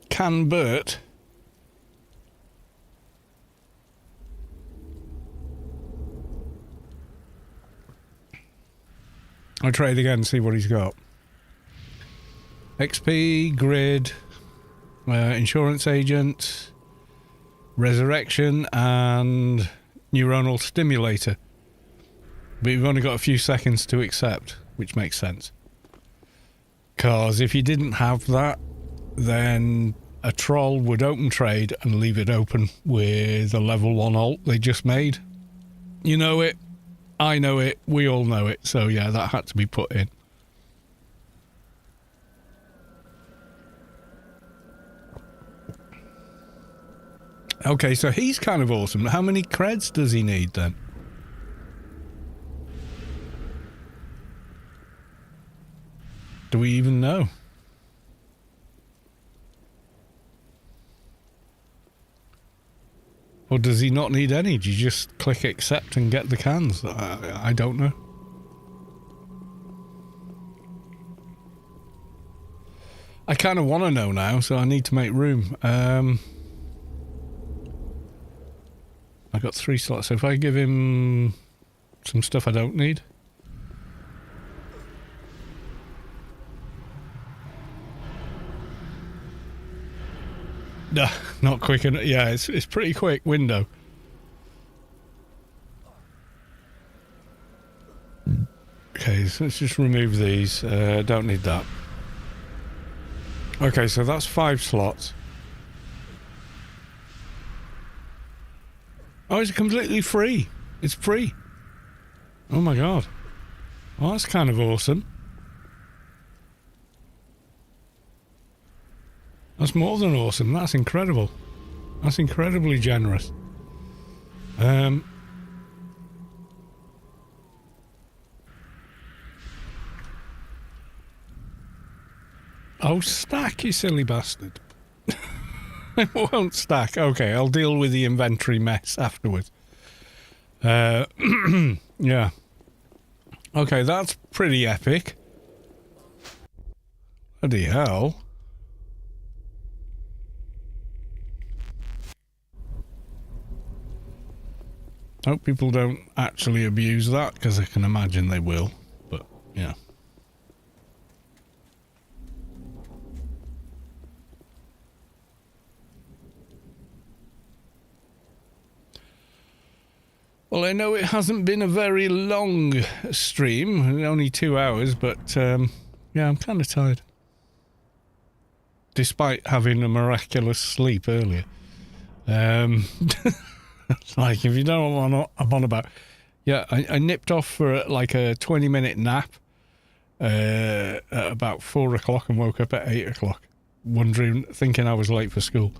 Canbert. I'll trade again and see what he's got. XP, grid, insurance agent, resurrection, and neuronal stimulator. But you've only got a few seconds to accept, which makes sense. Because if you didn't have that, then a troll would open trade and leave it open with a level 1 alt they just made. You know it. I know it. We all know it. So yeah, that had to be put in. Okay, so he's kind of awesome. How many creds does he need then? Do we even know? Or does he not need any? Do you just click accept and get the cans? I don't know. I kind of want to know now, so I need to make room. I got 3 slots, so if I give him some stuff I don't need. No, not quick enough. Yeah, it's pretty quick window. Okay, so let's just remove these. Don't need that. Okay, so that's 5 slots. Oh, it's completely free. It's free. Oh my god. Well, that's kind of awesome. That's more than awesome. That's incredible. That's incredibly generous. Oh, stack, you silly bastard. It won't stack. Okay, I'll deal with the inventory mess afterwards. Yeah. Okay, that's pretty epic. Bloody hell. Hope people don't actually abuse that, because I can imagine they will. But, yeah. Well, I know it hasn't been a very long stream, only 2 hours, but yeah, I'm kind of tired. Despite having a miraculous sleep earlier. Like, if you don't know what I'm on about. Yeah, I nipped off for like a 20-minute nap at about 4 o'clock and woke up at 8 o'clock, thinking I was late for school.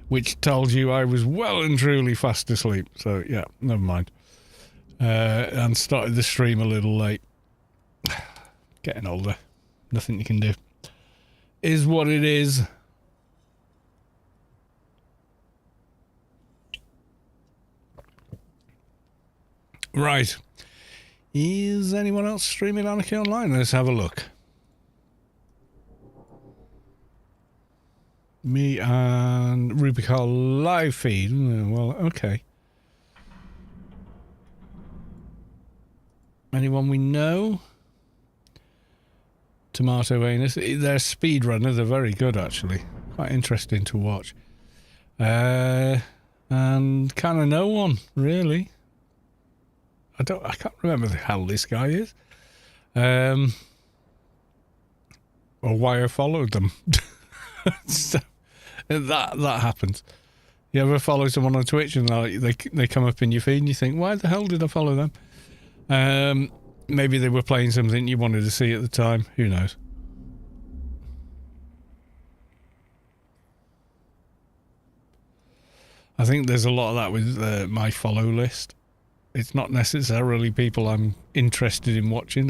Which tells you I was well and truly fast asleep. So, yeah, never mind. And started the stream a little late. Getting older. Nothing you can do. Is what it is. Right. Is anyone else streaming Anarchy Online? Let's have a look. Me and Rubicar live feed. Well, okay. Anyone we know? Tomato Anus. They're speedrunners. They're very good, actually. Quite interesting to watch. And kind of no one, really. I can't remember the hell this guy is. Or why I followed them. So, that happens. You ever follow someone on Twitch and they come up in your feed and you think, why the hell did I follow them? Maybe they were playing something you wanted to see at the time. Who knows? I think there's a lot of that with my follow list. It's not necessarily people I'm interested in watching.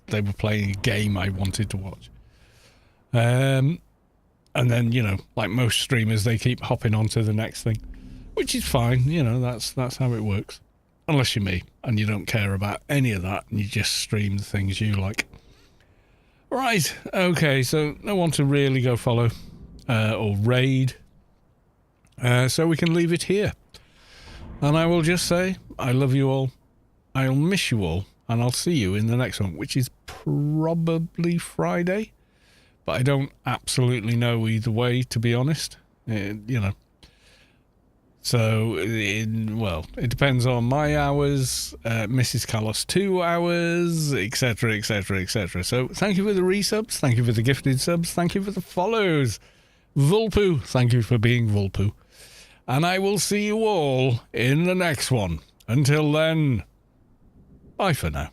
They were playing a game I wanted to watch. And then, you know, like most streamers, they keep hopping on to the next thing, which is fine. You know, that's how it works. Unless you're me and you don't care about any of that and you just stream the things you like. Right, okay, so no one to really go follow or raid. So we can leave it here. And I will just say, I love you all. I'll miss you all. And I'll see you in the next one, which is probably Friday. But I don't absolutely know either way, to be honest. You know. So, it depends on my hours, Mrs. Carlos 2 hours, etc, etc, etc. So, thank you for the resubs, thank you for the gifted subs, thank you for the follows. Vulpu, thank you for being Vulpu. And I will see you all in the next one. Until then, bye for now.